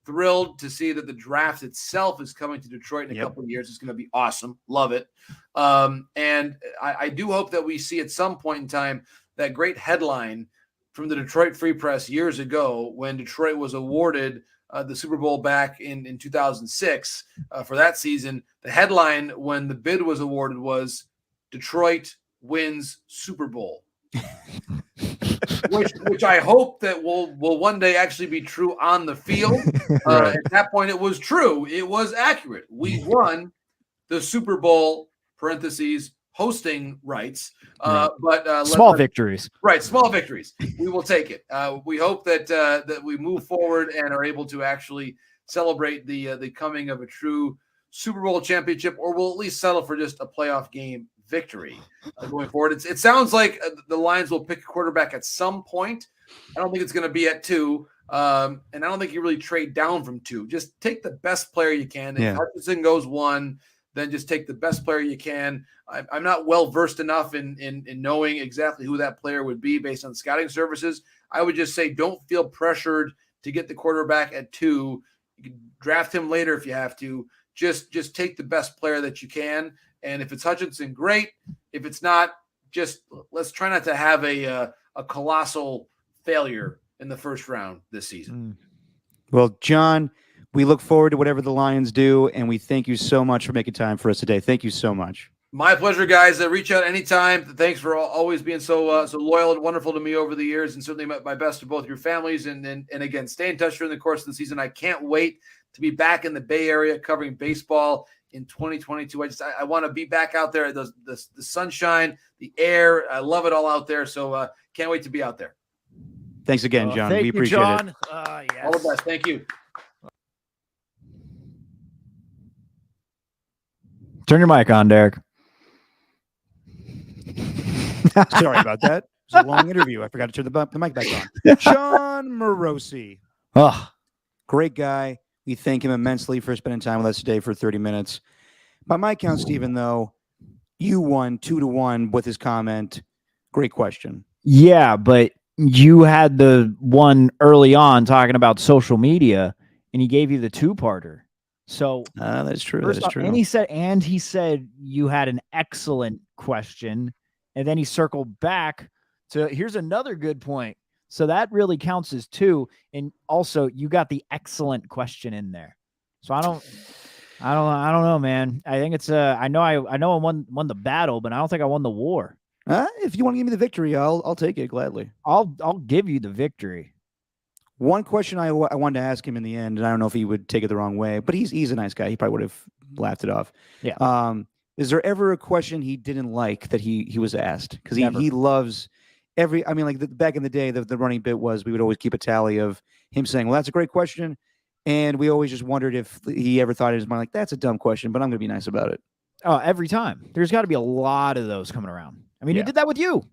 thrilled to see that the draft itself is coming to Detroit in a couple of years. It's going to be awesome. Love it. And I do hope that we see at some point in time that great headline from the Detroit Free Press years ago when Detroit was awarded the Super Bowl back in 2006 for that season. The headline when the bid was awarded was Detroit wins Super Bowl. which I hope that will one day actually be true on the field. Right. At that point, it was true. It was accurate. We won the Super Bowl, parentheses, hosting rights. But small victories. Right, small victories. We will take it. We hope that we move forward and are able to actually celebrate the coming of a true Super Bowl championship, or we'll at least settle for just a playoff game victory going forward. It sounds like the Lions will pick a quarterback at some point. I don't think it's going to be at 2, and I don't think you really trade down from 2. Just take the best player you can. If Hutchinson goes 1, then just take the best player you can. I'm not well versed enough in knowing exactly who that player would be based on scouting services. I would just say don't feel pressured to get the quarterback at 2. You can draft him later if you have to. Just take the best player that you can. And if it's Hutchinson, great. If it's not, just let's try not to have a colossal failure in the first round this season. Well, John, we look forward to whatever the Lions do, and we thank you so much for making time for us today. Thank you so much. My pleasure, guys. Reach out anytime. Thanks for always being so loyal and wonderful to me over the years, and certainly my best to both your families. And again, stay in touch during the course of the season. I can't wait to be back in the Bay Area covering baseball in 2022. I want to be back out there. The sunshine, the air. I love it all out there. So can't wait to be out there. Thanks again, John. We appreciate John. it. Yes. All the best. Thank you. Turn your mic on, Derek. Sorry about that. It was a long interview. I forgot to turn the mic back on. John Morosi. Oh, Great guy. We thank him immensely for spending time with us today for 30 minutes. By my count, Stephen, though, you won 2-1 with his comment. Great question. yeah, but you had the one early on talking about social media, and he gave you the 2-parter. So that's true. first That is off, true. and he said you had an excellent question, and then he circled back to here's another good point. So that really counts as 2, and also you got the excellent question in there. So I don't know, man. I think it's I know I won the battle, but I don't think I won the war. If you want to give me the victory, I'll take it gladly. I'll give you the victory. One question I wanted to ask him in the end, and I don't know if he would take it the wrong way, but he's a nice guy. He probably would have laughed it off. Yeah. Is there ever a question he didn't like that he was asked? Because he loves every. I mean, like back in the day, the running bit was we would always keep a tally of him saying, "Well, that's a great question," and we always just wondered if he ever thought in his mind like, "That's a dumb question," but I'm going to be nice about it. Oh, every time. There's got to be a lot of those coming around. I mean, he did that with you.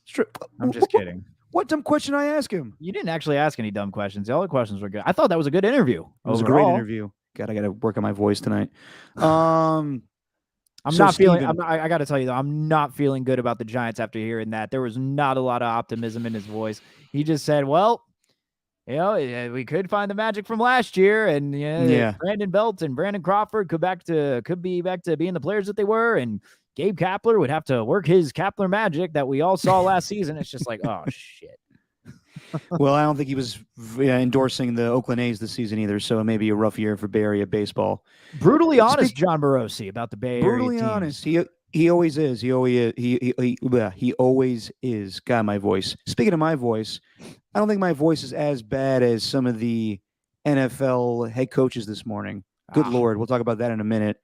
It's true. I'm just kidding. What dumb question I ask him? You didn't actually ask any dumb questions. The other questions were good. I thought that was a good interview. It was a great interview. God, I got to work on my voice tonight. I'm not feeling. I got to tell you though, I'm not feeling good about the Giants after hearing that. There was not a lot of optimism in his voice. He just said, "Well, we could find the magic from last year, and Brandon Belt and Brandon Crawford could be back to being the players that they were, and Gabe Kapler would have to work his Kapler magic that we all saw last season." It's just like, oh shit. Well, I don't think he was endorsing the Oakland A's this season either, so it may be a rough year for Bay Area baseball. Brutally honest, John Morosi, about the Bay Area. Brutally honest. He always is. He always is. God, my voice. Speaking of my voice, I don't think my voice is as bad as some of the NFL head coaches this morning. Good Lord. We'll talk about that in a minute.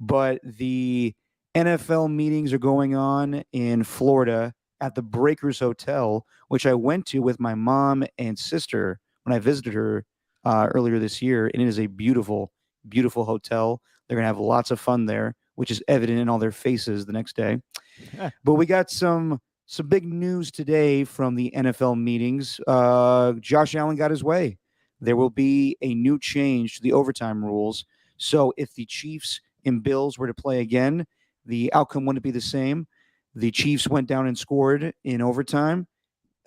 But the NFL meetings are going on in Florida at the Breakers Hotel, which I went to with my mom and sister when I visited her earlier this year. And it is a beautiful, beautiful hotel. They're going to have lots of fun there, which is evident in all their faces the next day. But we got some big news today from the NFL meetings. Josh Allen got his way. There will be a new change to the overtime rules. So if the Chiefs and Bills were to play again, the outcome wouldn't be the same. The Chiefs went down and scored in overtime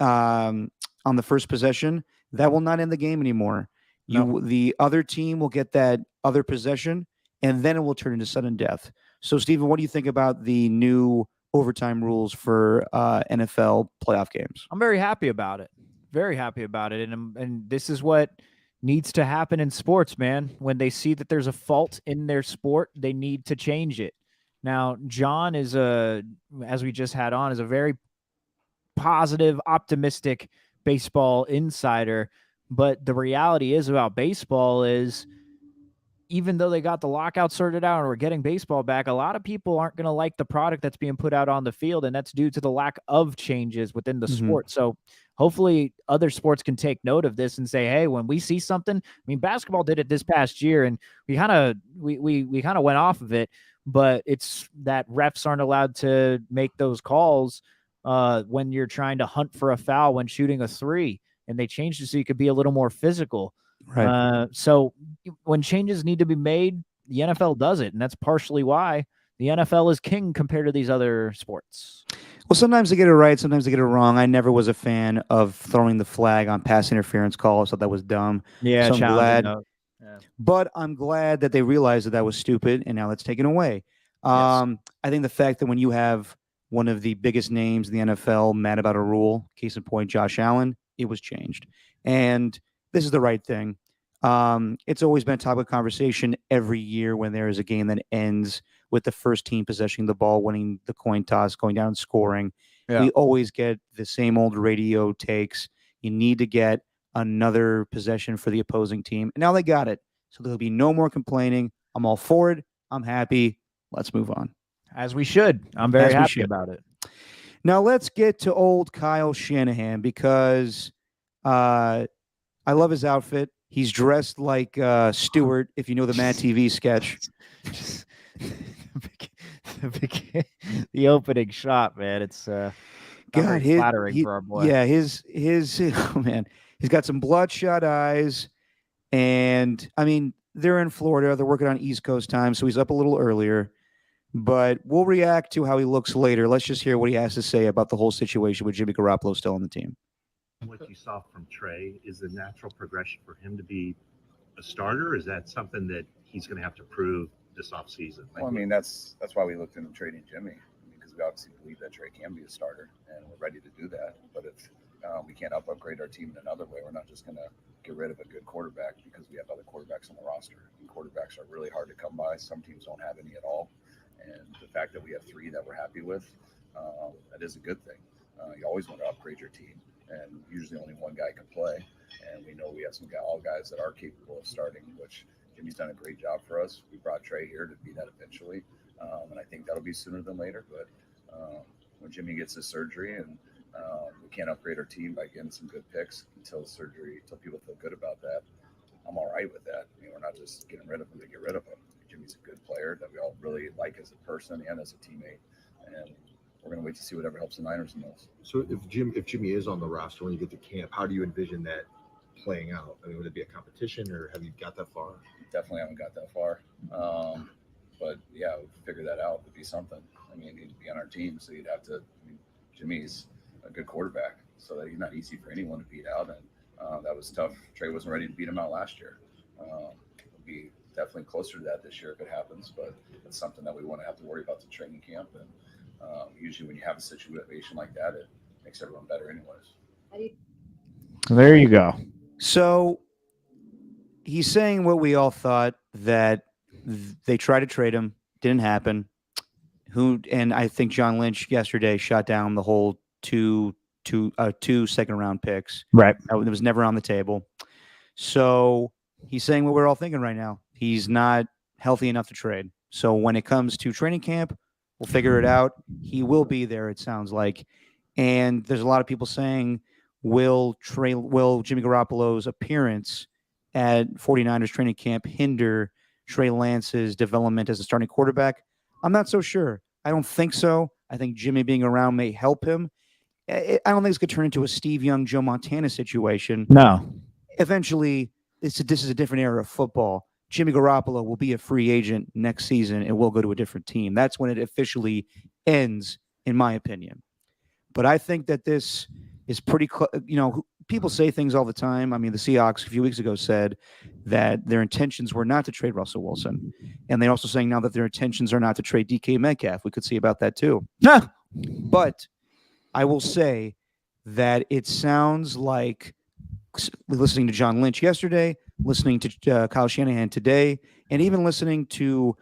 on the first possession. That will not end the game anymore. No. The other team will get that other possession, and then it will turn into sudden death. So, Stephen, what do you think about the new overtime rules for NFL playoff games. I'm very happy about it. Very happy about it. And this is what needs to happen in sports, man. When they see that there's a fault in their sport, they need to change it. Now, John is as we just had on, is a very positive, optimistic baseball insider. But the reality is about baseball is, even though they got the lockout sorted out and we're getting baseball back, a lot of people aren't going to like the product that's being put out on the field, and that's due to the lack of changes within the sport. So hopefully other sports can take note of this and say, hey, when we see something, I mean, basketball did it this past year, and we kind of went off of it, but it's that refs aren't allowed to make those calls when you're trying to hunt for a foul when shooting a three, and they changed it so you could be a little more physical. Right. So when changes need to be made, the NFL does it, and that's partially why the NFL is king compared to these other sports. Well, sometimes they get it right, sometimes they get it wrong. I never was a fan of throwing the flag on pass interference calls. I thought that was dumb. Yeah, so I'm glad. Yeah. But I'm glad that they realized that that was stupid, and now that's taken away. I think the fact that when you have one of the biggest names in the NFL mad about a rule, case in point, Josh Allen, it was changed. And this is the right thing. It's always been a topic of conversation every year when there is a game that ends with the first team possessing the ball, winning the coin toss, going down and scoring. Yeah. We always get the same old radio takes. You need to get another possession for the opposing team. And now they got it. So there'll be no more complaining. I'm all for it. I'm happy. Let's move on. As we should. I'm very happy about it. Now let's get to old Kyle Shanahan, because I love his outfit. He's dressed like Stewart, if you know the Mad TV sketch. The opening shot, man. It's flattering for our boy. Yeah, his oh man, he's got some bloodshot eyes, and I mean, they're in Florida. They're working on East Coast time, so he's up a little earlier. But we'll react to how he looks later. Let's just hear what he has to say about the whole situation with Jimmy Garoppolo still on the team. What you saw from Trey is the natural progression for him to be a starter. Is that something that he's going to have to prove this offseason? Well, I mean, that's why we looked into trading Jimmy, because we obviously believe that Trey can be a starter, and we're ready to do that. But if we can't upgrade our team in another way, we're not just going to get rid of a good quarterback because we have other quarterbacks on the roster. And quarterbacks are really hard to come by. Some teams don't have any at all. And the fact that we have three that we're happy with, that is a good thing. You always want to upgrade your team, and usually only one guy can play. And we know we have all guys that are capable of starting, which Jimmy's done a great job for us. We brought Trey here to be that eventually, and I think that'll be sooner than later. But when Jimmy gets his surgery, and we can't upgrade our team by getting some good picks until surgery, until people feel good about that, I'm all right with that. I mean, we're not just getting rid of him to get rid of him. Jimmy's a good player that we all really like as a person and as a teammate, and we're going to wait to see whatever helps the Niners in those. So if Jimmy is on the roster when you get to camp, how do you envision that playing out? I mean, would it be a competition, or have you got that far? Definitely haven't got that far. But yeah, we'll figure that out. It'd be something. I mean, he'd be on our team, so you'd have to. I mean, Jimmy's a good quarterback, so that he's not easy for anyone to beat out, and that was tough. Trey wasn't ready to beat him out last year. It'll be definitely closer to that this year if it happens, but it's something that we want to have to worry about the training camp. And usually when you have a situation like that, it makes everyone better anyways. There you go. So he's saying what we all thought, that they tried to trade him, didn't happen. And I think John Lynch yesterday shot down the whole two second round picks. Right. It was never on the table. So he's saying what we're all thinking right now. He's not healthy enough to trade. So when it comes to training camp, we'll figure it out. He will be there, it sounds like. And there's a lot of people saying, will Jimmy Garoppolo's appearance at 49ers training camp hinder Trey Lance's development as a starting quarterback? I'm not so sure. I don't think so. I think Jimmy being around may help him. I don't think it's going to turn into a Steve Young, Joe Montana situation. No. Eventually, this is a different era of football. Jimmy Garoppolo will be a free agent next season and will go to a different team. That's when it officially ends, in my opinion. But I think that this is pretty people say things all the time. I mean, the Seahawks a few weeks ago said that their intentions were not to trade Russell Wilson. And they're also saying now that their intentions are not to trade DK Metcalf. We could see about that too. But I will say that it sounds like listening to John Lynch yesterday, listening to Kyle Shanahan today, and even listening to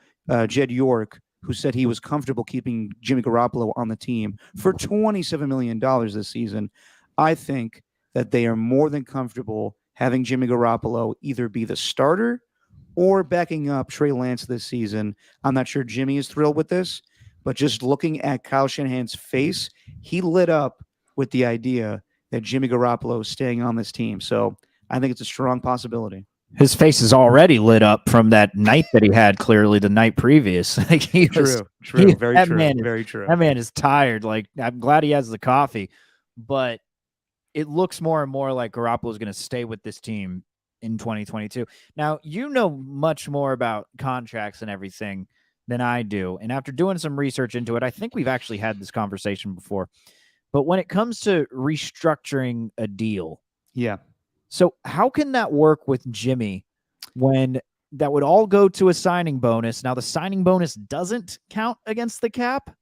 Jed York, who said he was comfortable keeping Jimmy Garoppolo on the team for $27 million this season. I think that they are more than comfortable having Jimmy Garoppolo either be the starter or backing up Trey Lance this season. I'm not sure Jimmy is thrilled with this, but just looking at Kyle Shanahan's face, he lit up with the idea that Jimmy Garoppolo is staying on this team. So I think it's a strong possibility. His face is already lit up from that night that he had. Clearly, the night previous. Like he was, True, very that true, man is- very true. That man is tired. Like I'm glad he has the coffee, but it looks more and more like Garoppolo is going to stay with this team in 2022. Now, you know much more about contracts and everything than I do. And after doing some research into it, I think we've actually had this conversation before. But when it comes to restructuring a deal, Yeah. so how can that work with Jimmy when that would all go to a signing bonus? Now, the signing bonus doesn't count against the cap.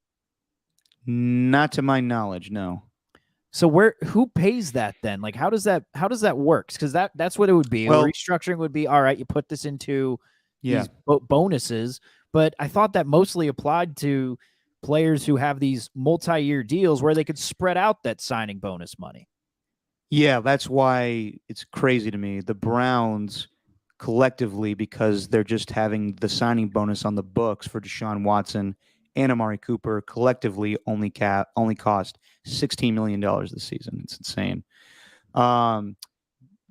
Not to my knowledge, no. So who pays that then? Like how does that work? Because that's what it would be. Well, Restructuring would be all right. You put this into Yeah. these bonuses, but I thought that mostly applied to players who have these multi-year deals where they could spread out that signing bonus money. Yeah, that's why it's crazy to me. The Browns collectively, because they're just having the signing bonus on the books for Deshaun Watson and Amari Cooper, collectively only cost $16 million this season. It's insane.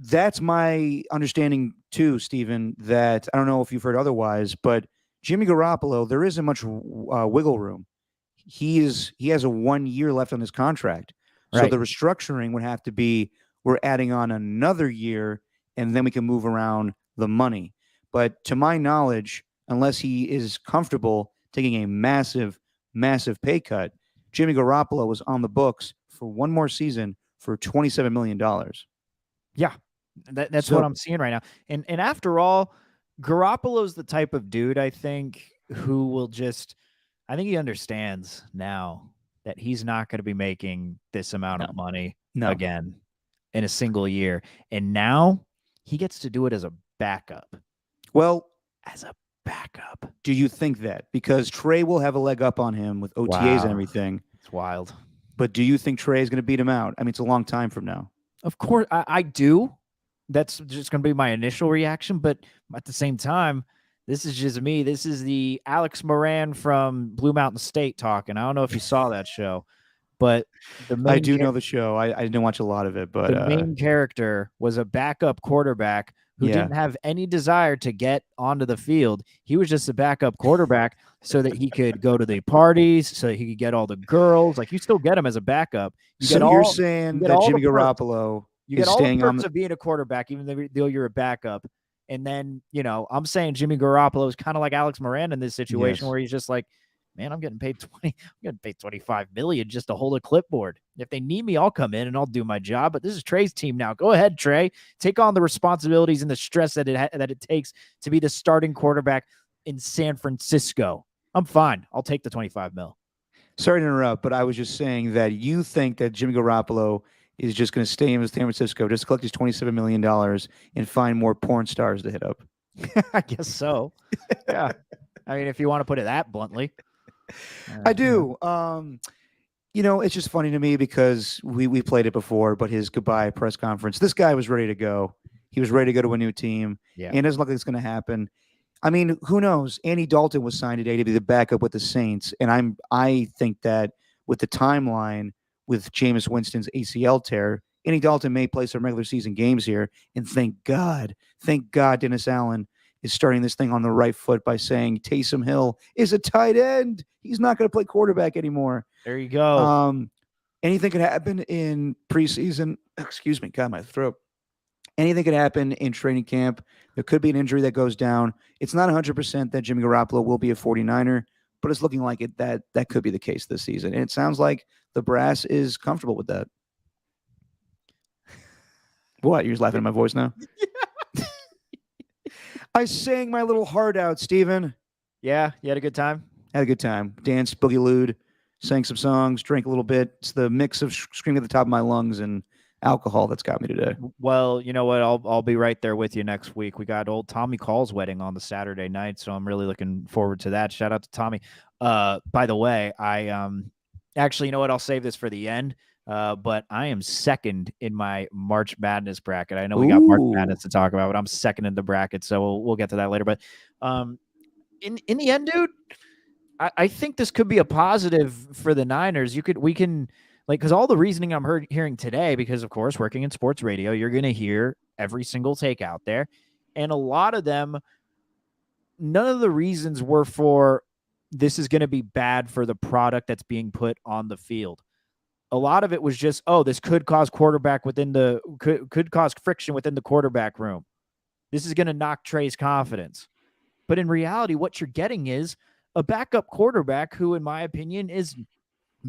That's my understanding too, Stephen, that I don't know if you've heard otherwise, but Jimmy Garoppolo, there isn't much wiggle room. He has a 1 year left on his contract. So Right. the restructuring would have to be we're adding on another year and then we can move around the money. But to my knowledge, unless he is comfortable taking a massive, massive pay cut, Jimmy Garoppolo was on the books for one more season for $27 million. Yeah, that's So- what I'm seeing right now. And after all, Garoppolo's the type of dude I think who will just, I think he understands now that he's not going to be making this amount of money No. again in a single year. And now he gets to do it as a backup. Well, As a backup. do you think that? Because Trey will have a leg up on him with OTAs Wow. and everything. It's wild. But do you think Trey is going to beat him out? I mean, it's a long time from now. Of course, I do. That's just going to be my initial reaction. But at the same time, this is just me. This is the Alex Moran from Blue Mountain State talking. I don't know if you saw that show, but the main I do know the show. I didn't watch a lot of it, but the main character was a backup quarterback who Yeah. didn't have any desire to get onto the field. He was just a backup quarterback so that he could go to the parties, so he could get all the girls. Like you still get him as a backup. You get so you're all- saying you get that all the Jimmy perks. Garoppolo You is get all the staying on perks of being a quarterback, even though you're a backup. And then, I'm saying Jimmy Garoppolo is kind of like Alex Moran in this situation Yes. where he's just like, man, I'm getting paid I'm getting paid $25 million just to hold a clipboard. If they need me, I'll come in and I'll do my job. But this is Trey's team now. Go ahead, Trey. Take on the responsibilities and the stress that it takes to be the starting quarterback in San Francisco. I'm fine. I'll take the 25 mil. Sorry to interrupt, but I was just saying that you think that Jimmy Garoppolo is just going to stay in San Francisco, just collect his $27 million and find more porn stars to hit up. I guess so. Yeah. I mean, if you want to put it that bluntly. I do. It's just funny to me because we played it before, but his goodbye press conference, this guy was ready to go. He was ready to go to a new team. Yeah. And it doesn't look like it's going to happen. I mean, who knows? Andy Dalton was signed today to be the backup with the Saints. And I think that with the timeline with Jameis Winston's ACL tear, Andy Dalton may play some regular season games here. And thank God Dennis Allen is starting this thing on the right foot by saying Taysom Hill is a tight end. He's not going to play quarterback anymore. There you go. Anything could happen in preseason. Excuse me, God, my throat. Anything could happen in training camp. There could be an injury that goes down. It's not 100% that Jimmy Garoppolo will be a 49er, but it's looking like that could be the case this season. And it sounds like the brass is comfortable with that. What? You're just laughing at my voice now? I sang my little heart out, Steven. Yeah. You had a good time? Had a good time. Danced, boogie-looed. sang some songs, drank a little bit. It's the mix of screaming at the top of my lungs and alcohol that's got me today. Well, you know what? I'll be right there with you next week. We got old Tommy Call's wedding on the Saturday night, so I'm really looking forward to that. Shout out to Tommy. By the way, I actually, you know what? I'll save this for the end. But I am second in my March Madness bracket. I know we got March Ooh. Madness to talk about, but I'm second in the bracket, so we'll get to that later. But in the end, dude, I think this could be a positive for the Niners. We can because all the reasoning I'm hearing today, because of course working in sports radio, you're going to hear every single take out there, and a lot of them, none of the reasons were for this is going to be bad for the product that's being put on the field. A lot of it was just, oh, this could cause could cause friction within the quarterback room. This is going to knock Trey's confidence. But in reality, what you're getting is a backup quarterback who, in my opinion, is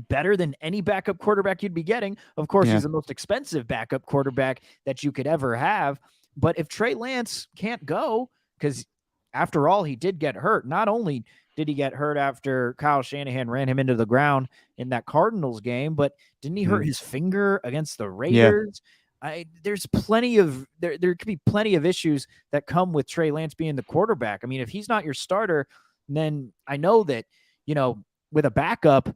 better than any backup quarterback you'd be getting. Of course, Yeah. he's the most expensive backup quarterback that you could ever have. But if Trey Lance can't go, because after all, he did get hurt. Not only did he get hurt after Kyle Shanahan ran him into the ground in that Cardinals game, but didn't he hurt his finger against the Raiders? There's plenty of there could be plenty of issues that come with Trey Lance being the quarterback. I mean, if he's not your starter, then I know that, with a backup,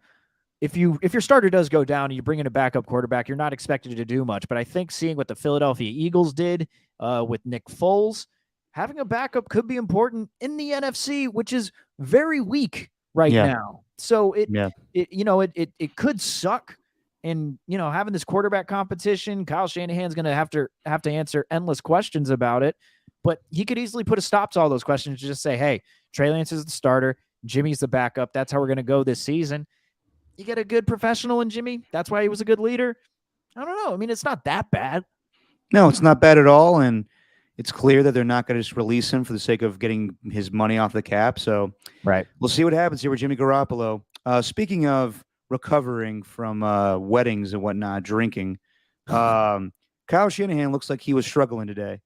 if your starter does go down and you bring in a backup quarterback, you're not expected to do much. But I think seeing what the Philadelphia Eagles did with Nick Foles, having a backup could be important in the NFC, which is very weak right now. So it could suck. And, having this quarterback competition, Kyle Shanahan's going to have to answer endless questions about it. But he could easily put a stop to all those questions and just say, hey, Trey Lance is the starter. Jimmy's the backup. That's how we're going to go this season. You get a good professional in Jimmy. That's why he was a good leader. I don't know. I mean, it's not that bad. No, it's not bad at all. And it's clear that they're not going to just release him for the sake of getting his money off the cap. So we'll see what happens here with Jimmy Garoppolo. Speaking of recovering from weddings and whatnot, drinking, Kyle Shanahan looks like he was struggling today.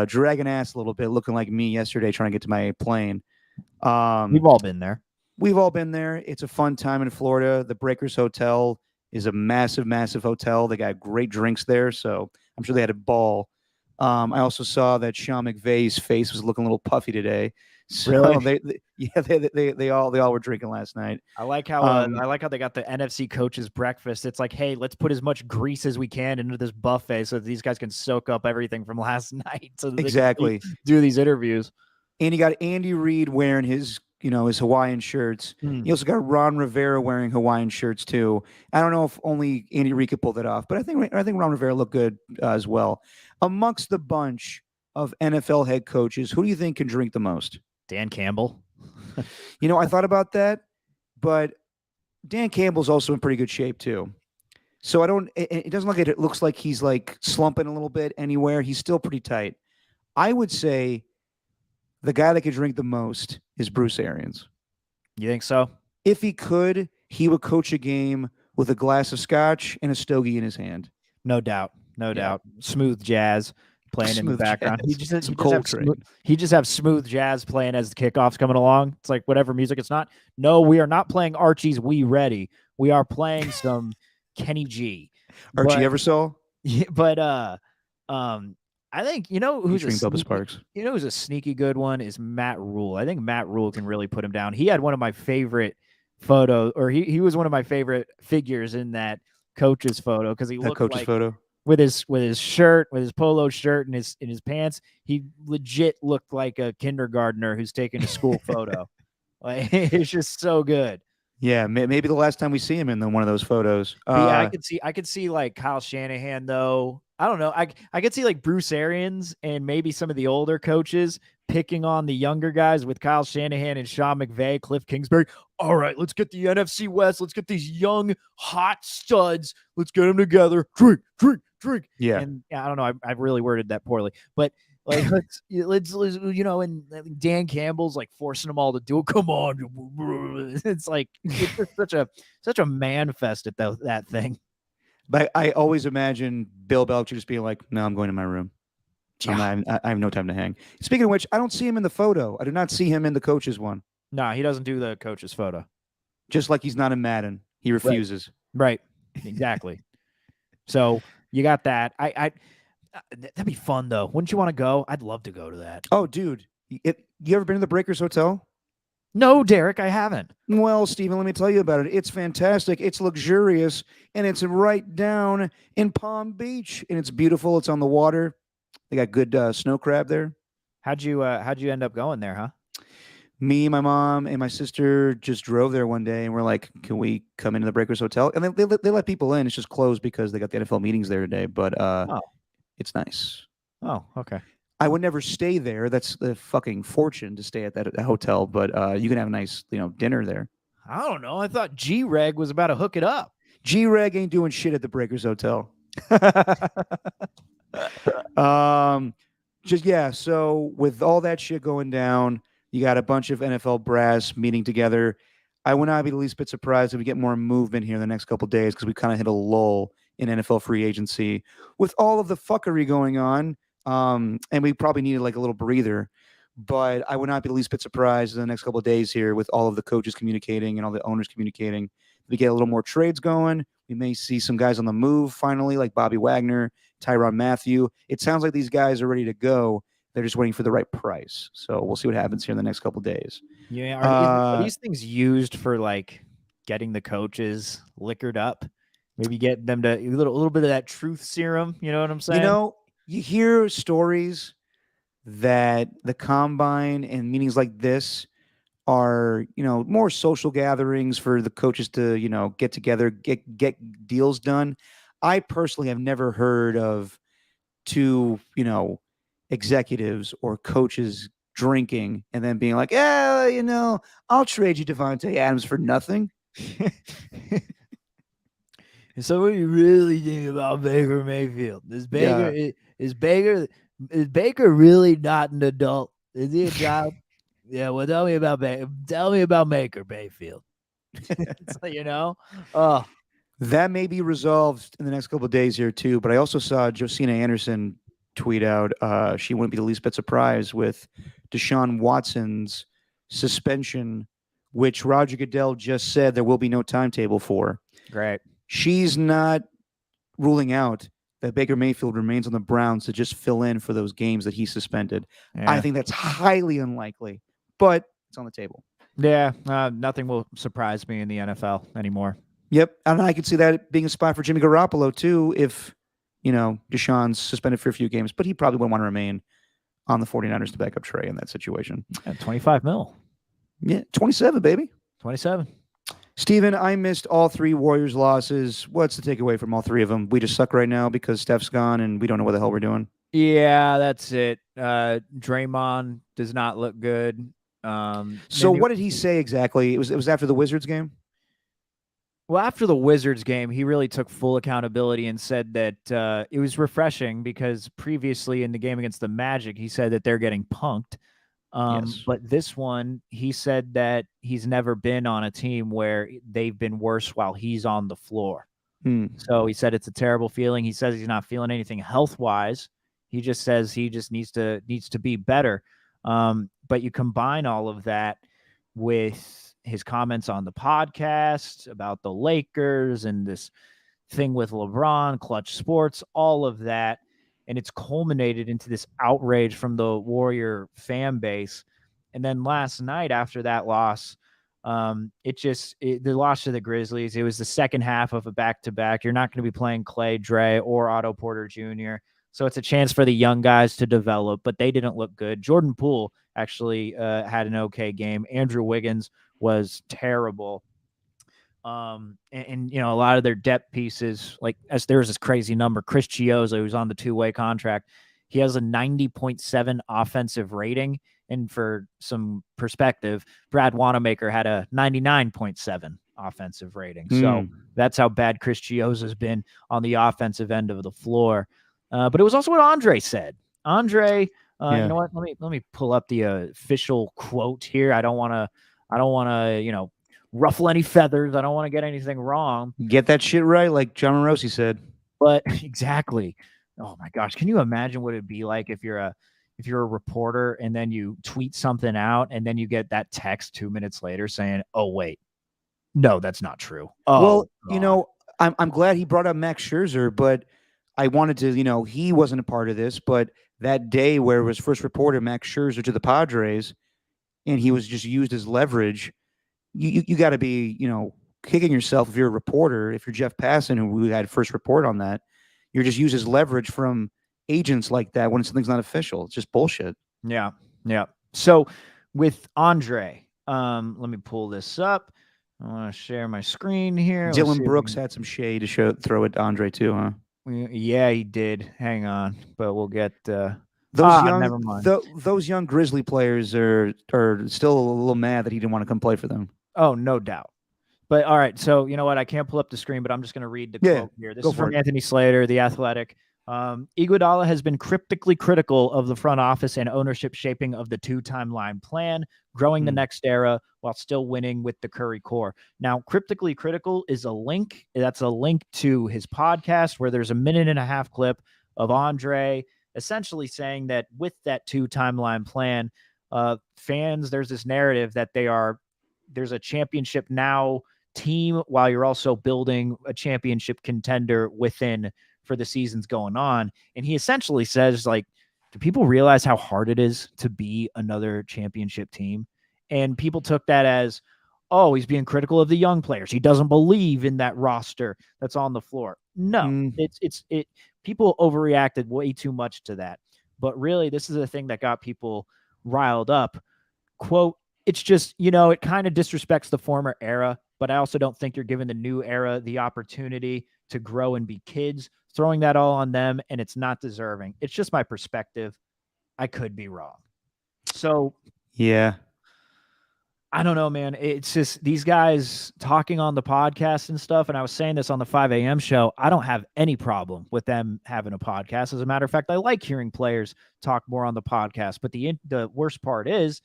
Dragging ass a little bit, looking like me yesterday trying to get to my plane. We've all been there. We've all been there. It's a fun time in Florida. The Breakers Hotel is a massive, massive hotel. They got great drinks there, so I'm sure they had a ball. I also saw that Sean McVay's face was looking a little puffy today. So Really? they all were drinking last night. I like how they got the NFC coaches breakfast. It's like, hey, let's put as much grease as we can into this buffet so that these guys can soak up everything from last night. So that Exactly. they can do these interviews. And you got Andy Reid wearing his Hawaiian shirts. You also got Ron Rivera wearing Hawaiian shirts too. I don't know if only Andy Reid could pull that off, but I think Ron Rivera looked good as well. Amongst the bunch of NFL head coaches, who do you think can drink the most? Dan Campbell. I thought about that, but Dan Campbell's also in pretty good shape too. So it doesn't look like it looks like he's like slumping a little bit anywhere. He's still pretty tight. I would say the guy that could drink the most is Bruce Arians. You think so? If he could, he would coach a game with a glass of scotch and a stogie in his hand. No doubt. No doubt. Smooth jazz playing in the background. Jazz. He just have smooth jazz playing as the kickoff's coming along. It's like whatever music it's not. No, we are not playing Archie's We Ready. We are playing some Kenny G. Archie Eversole? Yeah, but I think who's a sneaky good one is Matt Rule. I think Matt Rule can really put him down. He had one of my favorite photos, or he was one of my favorite figures in that coach's photo because he looked like photo with his shirt, with his polo shirt and his pants. He legit looked like a kindergartner who's taking a school photo. Like, it's just so good. Yeah, maybe the last time we see him in one of those photos. Yeah, I could see like Kyle Shanahan though. I don't know. I could see like Bruce Arians and maybe some of the older coaches picking on the younger guys with Kyle Shanahan and Sean McVay, Cliff Kingsbury. All right, let's get the NFC West. Let's get these young hot studs. Let's get them together. Drink. Yeah, and I don't know. I've really worded that poorly, but like let's and Dan Campbell's like forcing them all to do it. Come on, it's like it's just such a man fest at that thing. But I always imagine Bill Belichick just being like, "No, I'm going to my room. I have no time to hang." Speaking of which, I don't see him in the photo. I do not see him in the coach's one. No, he doesn't do the coach's photo. Just like he's not in Madden. He refuses. Right. Exactly. So you got that. That'd be fun though. Wouldn't you want to go? I'd love to go to that. Oh, dude. You ever been to the Breakers Hotel? No, Derek, I haven't. Well, Steven, let me tell you about it. It's fantastic. It's luxurious, and it's right down in Palm Beach, and it's beautiful. It's on the water. They got good snow crab there. How'd you end up going there, huh? Me, my mom, and my sister just drove there one day, and we're like, "Can we come into the Breakers Hotel?" And they let people in. It's just closed because they got the NFL meetings there today. But it's nice. Oh, okay. I would never stay there. That's a fucking fortune to stay at that hotel. But you can have a nice, dinner there. I don't know. I thought G-Reg was about to hook it up. G-Reg ain't doing shit at the Breakers Hotel. So with all that shit going down, you got a bunch of NFL brass meeting together. I would not be the least bit surprised if we get more movement here in the next couple of days because we kind of hit a lull in NFL free agency with all of the fuckery going on. And we probably needed like a little breather. But I would not be the least bit surprised in the next couple of days here with all of the coaches communicating and all the owners communicating. We get a little more trades going. We may see some guys on the move finally, like Bobby Wagner, Tyrann Mathieu. It sounds like these guys are ready to go. They're just waiting for the right price. So we'll see what happens here in the next couple of days. Yeah, are these things used for like getting the coaches liquored up? Maybe get them to a little bit of that truth serum. You know what I'm saying? You hear stories that the combine and meetings like this are, more social gatherings for the coaches to, get together, get deals done. I personally have never heard of two, executives or coaches drinking and then being like, yeah, I'll trade you Devontae Adams for nothing. So what do you really think about Baker Mayfield? Is Baker really not an adult? Is he a child? Yeah, well, tell me about Baker Mayfield. That may be resolved in the next couple of days here too. But I also saw Josina Anderson tweet out she wouldn't be the least bit surprised with Deshaun Watson's suspension, which Roger Goodell just said there will be no timetable for. Great. She's not ruling out that Baker Mayfield remains on the Browns to just fill in for those games that he suspended. Yeah. I think that's highly unlikely, but it's on the table. Yeah, nothing will surprise me in the NFL anymore. Yep, and I could see that being a spot for Jimmy Garoppolo too if, Deshaun's suspended for a few games, but he probably wouldn't want to remain on the 49ers to back up Trey in that situation. At $25 million. Yeah, 27, baby. 27. Steven, I missed all three Warriors losses. What's the takeaway from all three of them? We just suck right now because Steph's gone and we don't know what the hell we're doing. Yeah, that's it. Draymond does not look good. So what did he say exactly? It was after the Wizards game? Well, after the Wizards game, he really took full accountability and said that it was refreshing because previously in the game against the Magic, he said that they're getting punked. Yes. But this one, he said that he's never been on a team where they've been worse while he's on the floor. So he said it's a terrible feeling. He says he's not feeling anything health-wise. He just says he just needs to be better. But you combine all of that with his comments on the podcast about the Lakers and this thing with LeBron, Clutch Sports, all of that. And it's culminated into this outrage from the Warrior fan base. And then last night after that loss, the loss to the Grizzlies, it was the second half of a back-to-back. You're not going to be playing Clay, Dre, or Otto Porter Jr., so it's a chance for the young guys to develop, but they didn't look good. Jordan Poole actually had an okay game. Andrew Wiggins was terrible. And a lot of their depth pieces, like as there was this crazy number, Chris Chioza, who's on the two-way contract, he has a 90.7 offensive rating. And for some perspective, Brad Wanamaker had a 99.7 offensive rating. So that's how bad Chris Chioza's been on the offensive end of the floor. But it was also what Andre said. Andre, you know what? Let me pull up the official quote here. I don't want to, ruffle any feathers. I don't want to get anything wrong. Get that shit right, like John Morosi said. But exactly. Oh my gosh, can you imagine what it'd be like if you're a reporter and then you tweet something out and then you get that text 2 minutes later saying, "Oh wait, No, that's not true. Oh, Well, God. I'm glad he brought up Max Scherzer, but I wanted to, he wasn't a part of this, but that day where it was first reported Max Scherzer to the Padres, and he was just used as leverage, you got to be, kicking yourself if you're a reporter. If you're Jeff Passan, who we had first report on that, you're just used as leverage from agents like that when something's not official. It's just bullshit. Yeah. Yeah. So with Andre, let me pull this up. I want to share my screen here. Let's see Dylan if we Brooks can- had some shade to throw at Andre too, huh? Yeah, he did. Hang on, but we'll get. Those Never mind. those young Grizzly players are still a little mad that he didn't want to come play for them. Oh, no doubt. But all right, so you know what? I can't pull up the screen, but I'm just going to read the Yeah, quote here. This go is for from it. Anthony Slater, The Athletic. Iguodala has been cryptically critical of the front office and ownership shaping of the two-timeline plan, growing the next era while still winning with the Curry core. Now, cryptically critical is a link. That's a link to his podcast where there's a 1.5-minute clip of Andre essentially saying that with that two-timeline plan, fans, there's this narrative that there's a championship now team while you're also building a championship contender within for the seasons going on. And he essentially says, like, do people realize how hard it is to be another championship team? And people took that as, oh, he's being critical of the young players. He doesn't believe in that roster that's on the floor. No, it people overreacted way too much to that. But really, this is the thing that got people riled up. Quote, it's just, it kind of disrespects the former era, but I also don't think you're giving the new era the opportunity to grow and be kids, throwing that all on them, and it's not deserving. It's just my perspective. I could be wrong. So, Yeah. I don't know, man. It's just these guys talking on the podcast and stuff. And I was saying this on the 5 a.m. show. I don't have any problem with them having a podcast. As a matter of fact, I like hearing players talk more on the podcast. But the worst part is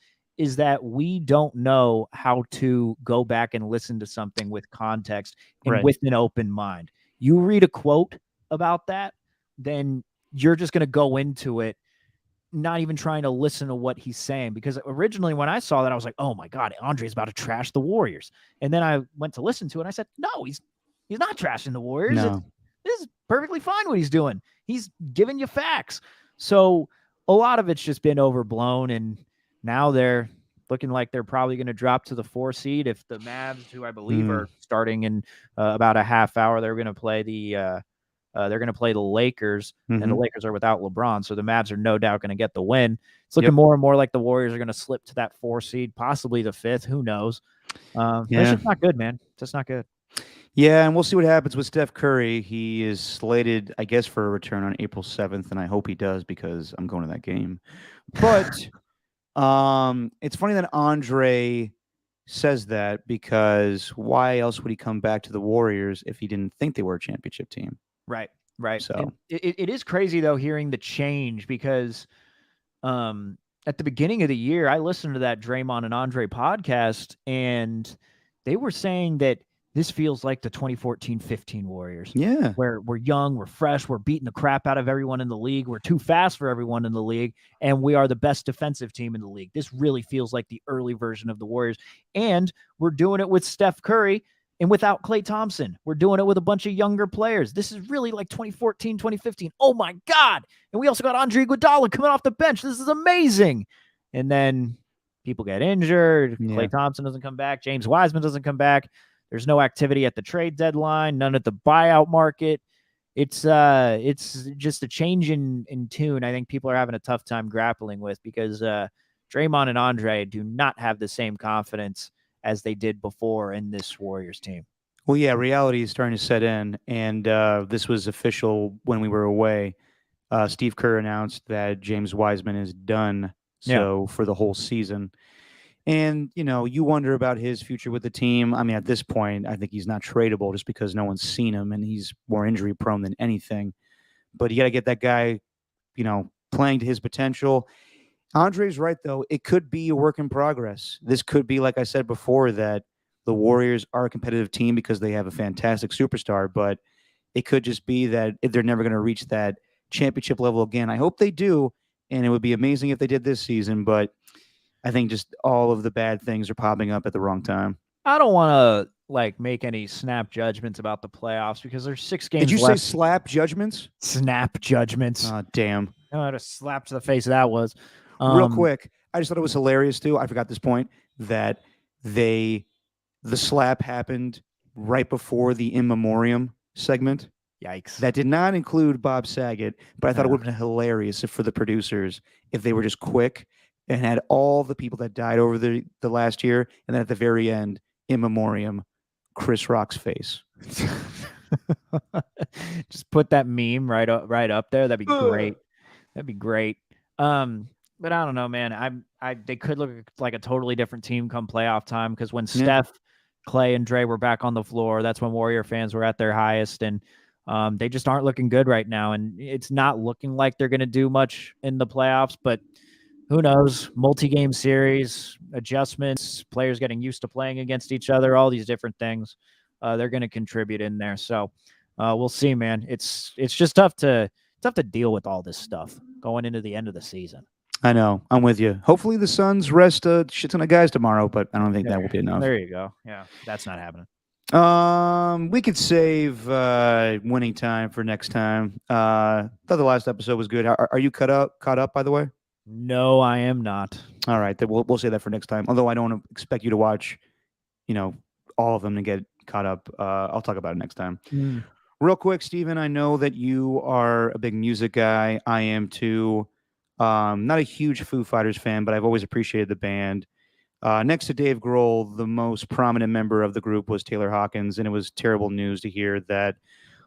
that we don't know how to go back and listen to something with context and Right. with an open mind. You read a quote about that, then you're just going to go into it not even trying to listen to what he's saying. Because originally when I saw that, I was like, oh my God, Andre's about to trash the Warriors. And then I went to listen to it and I said, no, he's not trashing the Warriors. No. This is perfectly fine what he's doing. He's giving you facts. So a lot of it's just been overblown, and now they're looking like they're probably going to drop to the 4 seed if the Mavs, who I believe are starting in about a half hour, they're going to play the Lakers, and the Lakers are without LeBron, so the Mavs are no doubt going to get the win. It's looking more and more like the Warriors are going to slip to that 4 seed, possibly the 5th. Who knows? It's just not good, man. Just not good. Yeah, and we'll see what happens with Steph Curry. He is slated, I guess, for a return on April 7th, and I hope he does because I'm going to that game. But it's funny that Andre says that, because why else would he come back to the Warriors if he didn't think they were a championship team? Right. So And it is crazy, though, hearing the change, because at the beginning of the year, I listened to that Draymond and Andre podcast, and they were saying that this feels like the 2014-15 Warriors. Yeah. Where we're young, we're fresh, we're beating the crap out of everyone in the league, we're too fast for everyone in the league, and we are the best defensive team in the league. This really feels like the early version of the Warriors, and we're doing it with Steph Curry and without Klay Thompson. We're doing it with a bunch of younger players. This is really like 2014, 2015. Oh, my God. And we also got Andre Iguodala coming off the bench. This is amazing. And then people get injured. Yeah. Klay Thompson doesn't come back. James Wiseman doesn't come back. There's no activity at the trade deadline, none at the buyout market. It's just a change in tune I think people are having a tough time grappling with, because Draymond and Andre do not have the same confidence as they did before in this Warriors team. Well, yeah, reality is starting to set in, and this was official when we were away. Steve Kerr announced that James Wiseman is done, for the whole season. And, you wonder about his future with the team. I mean, at this point, I think he's not tradable just because no one's seen him, and he's more injury prone than anything. But you got to get that guy, playing to his potential. Andre's right, though. It could be a work in progress. This could be, like I said before, that the Warriors are a competitive team because they have a fantastic superstar, but it could just be that they're never going to reach that championship level again. I hope they do, and it would be amazing if they did this season, but I think just all of the bad things are popping up at the wrong time. I don't want to like make any snap judgments about the playoffs because there's 6 games Did you left. say slap judgments? Snap judgments? Oh, damn. Oh, what a slap to the face that was. Real quick, I just thought it was hilarious too. I forgot this point that the slap happened right before the in memoriam segment. Yikes. That did not include Bob Saget, but I thought it would have been hilarious for the producers if they were just quick and had all the people that died over the last year, and then at the very end, in memoriam, Chris Rock's face. Just put that meme right up there. That'd be great. That'd be great. But I don't know, man. They could look like a totally different team come playoff time because when Steph, Clay, and Dre were back on the floor, that's when Warrior fans were at their highest, and they just aren't looking good right now. And it's not looking like they're going to do much in the playoffs, but who knows? Multi-game series, adjustments, players getting used to playing against each other, all these different things. They're going to contribute in there. So we'll see, man. It's just tough to deal with all this stuff going into the end of the season. I know. I'm with you. Hopefully the Suns rest a shit ton of guys tomorrow, but I don't think that will be enough. There you go. Yeah, that's not happening. We could save winning time for next time. Thought the last episode was good. Are you caught up, by the way? No, I am not. All right, then we'll say that for next time. Although I don't expect you to watch, all of them to get caught up. I'll talk about it next time. Real quick, Steven, I know that you are a big music guy. I am too. Not a huge Foo Fighters fan, but I've always appreciated the band. Next to Dave Grohl, the most prominent member of the group was Taylor Hawkins, and it was terrible news to hear that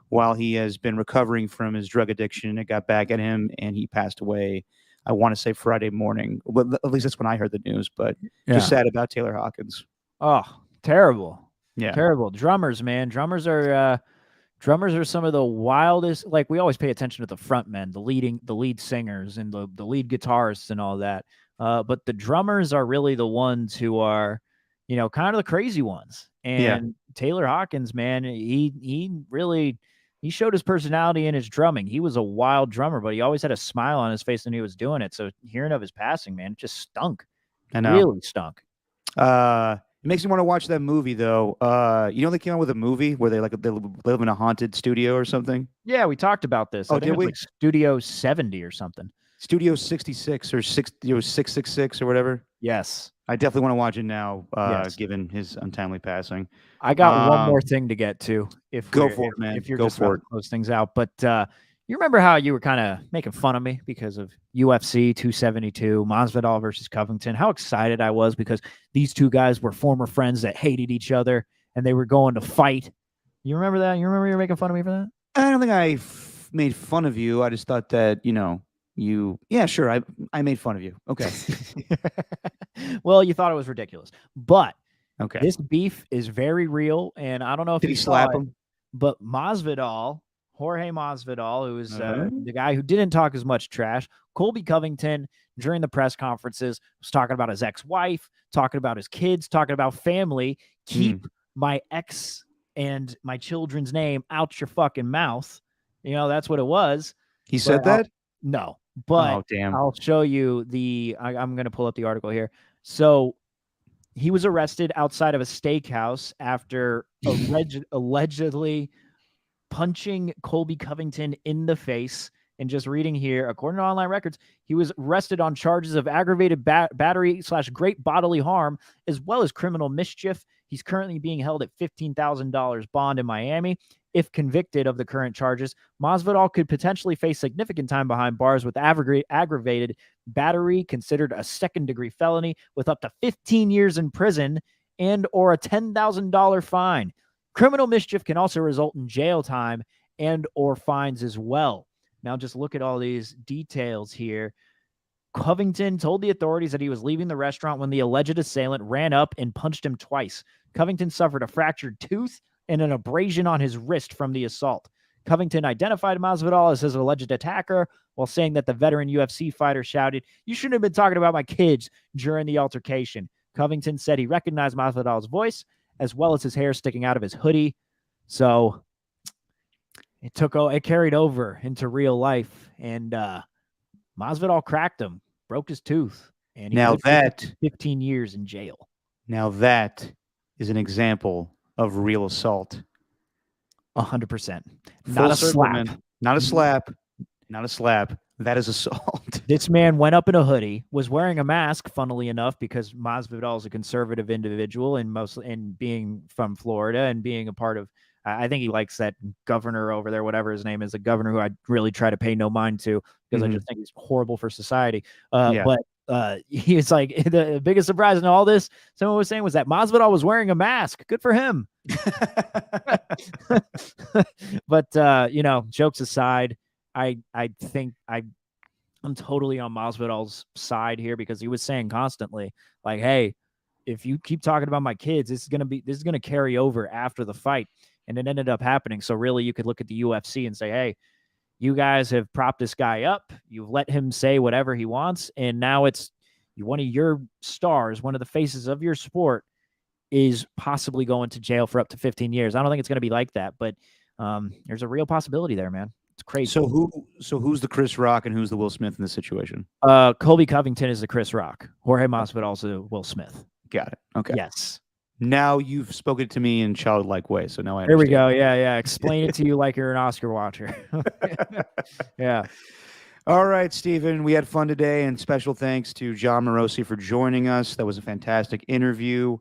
while he has been recovering from his drug addiction, it got back at him, and he passed away. I want to say Friday morning. Well, at least that's when I heard the news, but just sad about Taylor Hawkins. Oh, terrible. Yeah. Terrible. Drummers, man. Drummers are some of the wildest. Like, we always pay attention to the front men, the lead singers and the lead guitarists and all that. But the drummers are really the ones who are, kind of the crazy ones. And Taylor Hawkins, man, he really showed his personality in his drumming. He was a wild drummer, but he always had a smile on his face when he was doing it. So hearing of his passing, man, it just stunk. I know. Really stunk. It makes me want to watch that movie, though. They came out with a movie where they live in a haunted studio or something. Yeah, we talked about this. Oh, I think did we? Like Studio 70 or something. Studio 66 or 666 or whatever. Yes. I definitely want to watch it now, Yes. given his untimely passing. I got one more thing to get to. Go for it, man. If you're Go just for about it. to close things out. But you remember how you were kind of making fun of me because of UFC 272, Masvidal versus Covington? How excited I was because these two guys were former friends that hated each other and they were going to fight. You remember that? You remember you were making fun of me for that? I don't think I made fun of you. I just thought that, yeah, sure. I made fun of you. Okay. Well, you thought it was ridiculous. But Okay. this beef is very real. And I don't know if Did you he slap saw it, him? but Jorge Masvidal, who is the guy who didn't talk as much trash, Colby Covington, during the press conferences, was talking about his ex-wife, talking about his kids, talking about family. Keep my ex and my children's name out your fucking mouth. That's what it was. He said that? No, but Oh, damn. I'll show you I'm going to pull up the article here. So he was arrested outside of a steakhouse after allegedly punching Colby Covington in the face. And just reading here, according to online records, he was arrested on charges of aggravated battery / great bodily harm, as well as criminal mischief. He's currently being held at $15,000 bond in Miami. If convicted of the current charges, Masvidal could potentially face significant time behind bars with aggravated battery, considered a second-degree felony, with up to 15 years in prison and or a $10,000 fine. Criminal mischief can also result in jail time and or fines as well. Now, just look at all these details here. Covington told the authorities that he was leaving the restaurant when the alleged assailant ran up and punched him twice. Covington suffered a fractured tooth and an abrasion on his wrist from the assault. Covington identified Masvidal as his alleged attacker while saying that the veteran UFC fighter shouted, "You shouldn't have been talking about my kids," during the altercation. Covington said he recognized Masvidal's voice as well as his hair sticking out of his hoodie. So it carried over into real life, and Masvidal cracked him, broke his tooth, and he Now could face 15 years in jail. Now that is an example of real assault. 100%. Full Not a circle, slap. man. Not a slap. Not a slap. That is assault. This man went up in a hoodie, was wearing a mask, funnily enough, because Masvidal is a conservative individual and being from Florida and being a part of, I think he likes that governor over there, whatever his name is, the governor who I really try to pay no mind to because I just think he's horrible for society. But he was like, the biggest surprise in all this, someone was saying, was that Masvidal was wearing a mask. Good for him. But, jokes aside, I think I'm totally on Masvidal's side here because he was saying constantly, like, hey, if you keep talking about my kids, this is gonna carry over after the fight. And it ended up happening. So really you could look at the UFC and say, hey, you guys have propped this guy up. You've let him say whatever he wants. And now it's one of your stars, one of the faces of your sport is possibly going to jail for up to 15 years. I don't think it's going to be like that, but there's a real possibility there, man. It's crazy. So who's the Chris Rock and who's the Will Smith in this situation? Colby Covington is the Chris Rock. Jorge Masvidal is the Will Smith. Got it. Okay. Yes. Now you've spoken to me in childlike way, so now I understand. There we go. Yeah. Explain it to you like you're an Oscar watcher. Yeah. All right, Stephen. We had fun today, and special thanks to John Morosi for joining us. That was a fantastic interview.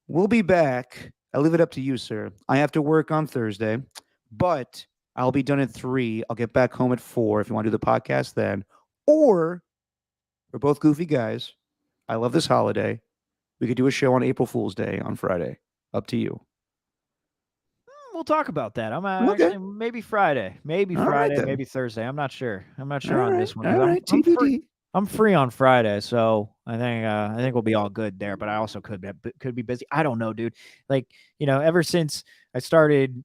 We'll be back. I'll leave it up to you, sir. I have to work on Thursday, but I'll be done at 3. I'll get back home at 4 if you want to do the podcast then. Or we're both goofy guys. I love this holiday. We could do a show on April Fool's Day on Friday. Up to you. We'll talk about that. I'm Okay. actually maybe Friday, All right, then. maybe Thursday. I'm not sure. I'm not All sure on right, this one. All right, TBD. I'm free on Friday, so I think we'll be all good there. But I also could be busy. I don't know, dude. Like, ever since I started,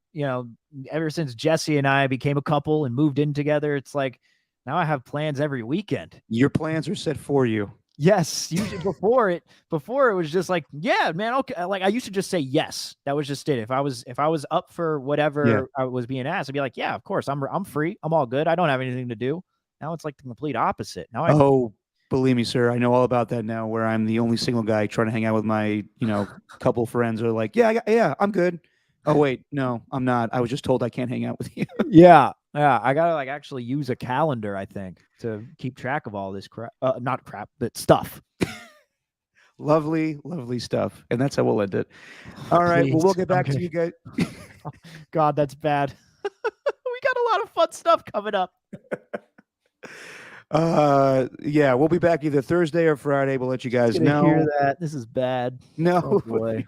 ever since Jesse and I became a couple and moved in together, it's like now I have plans every weekend. Your plans are set for you. Yes, usually before it was just like, yeah, man, okay. Like I used to just say yes. That was just it. If I was up for whatever I was being asked, I'd be like, yeah, of course, I'm free. I'm all good. I don't have anything to do. Now it's like the complete opposite. Now believe me, sir, I know all about that now. Where I'm the only single guy trying to hang out with my, couple friends are like, yeah, I'm good. Oh wait, no, I'm not. I was just told I can't hang out with you. Yeah. I gotta actually use a calendar, I think, to keep track of all this crap. Not crap, but stuff. Lovely stuff. And that's how we'll end it. All right. Well, we'll get back to you guys. God, that's bad. We got a lot of fun stuff coming up. Yeah, we'll be back either Thursday or Friday. We'll let you guys know. Hear that? This is bad. No. Oh, boy.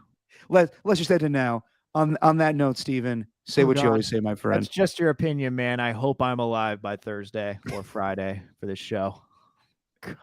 Let's just end it now. On that note, Stephen, say what you always say, my friend. That's just your opinion, man. I hope I'm alive by Thursday or Friday for this show.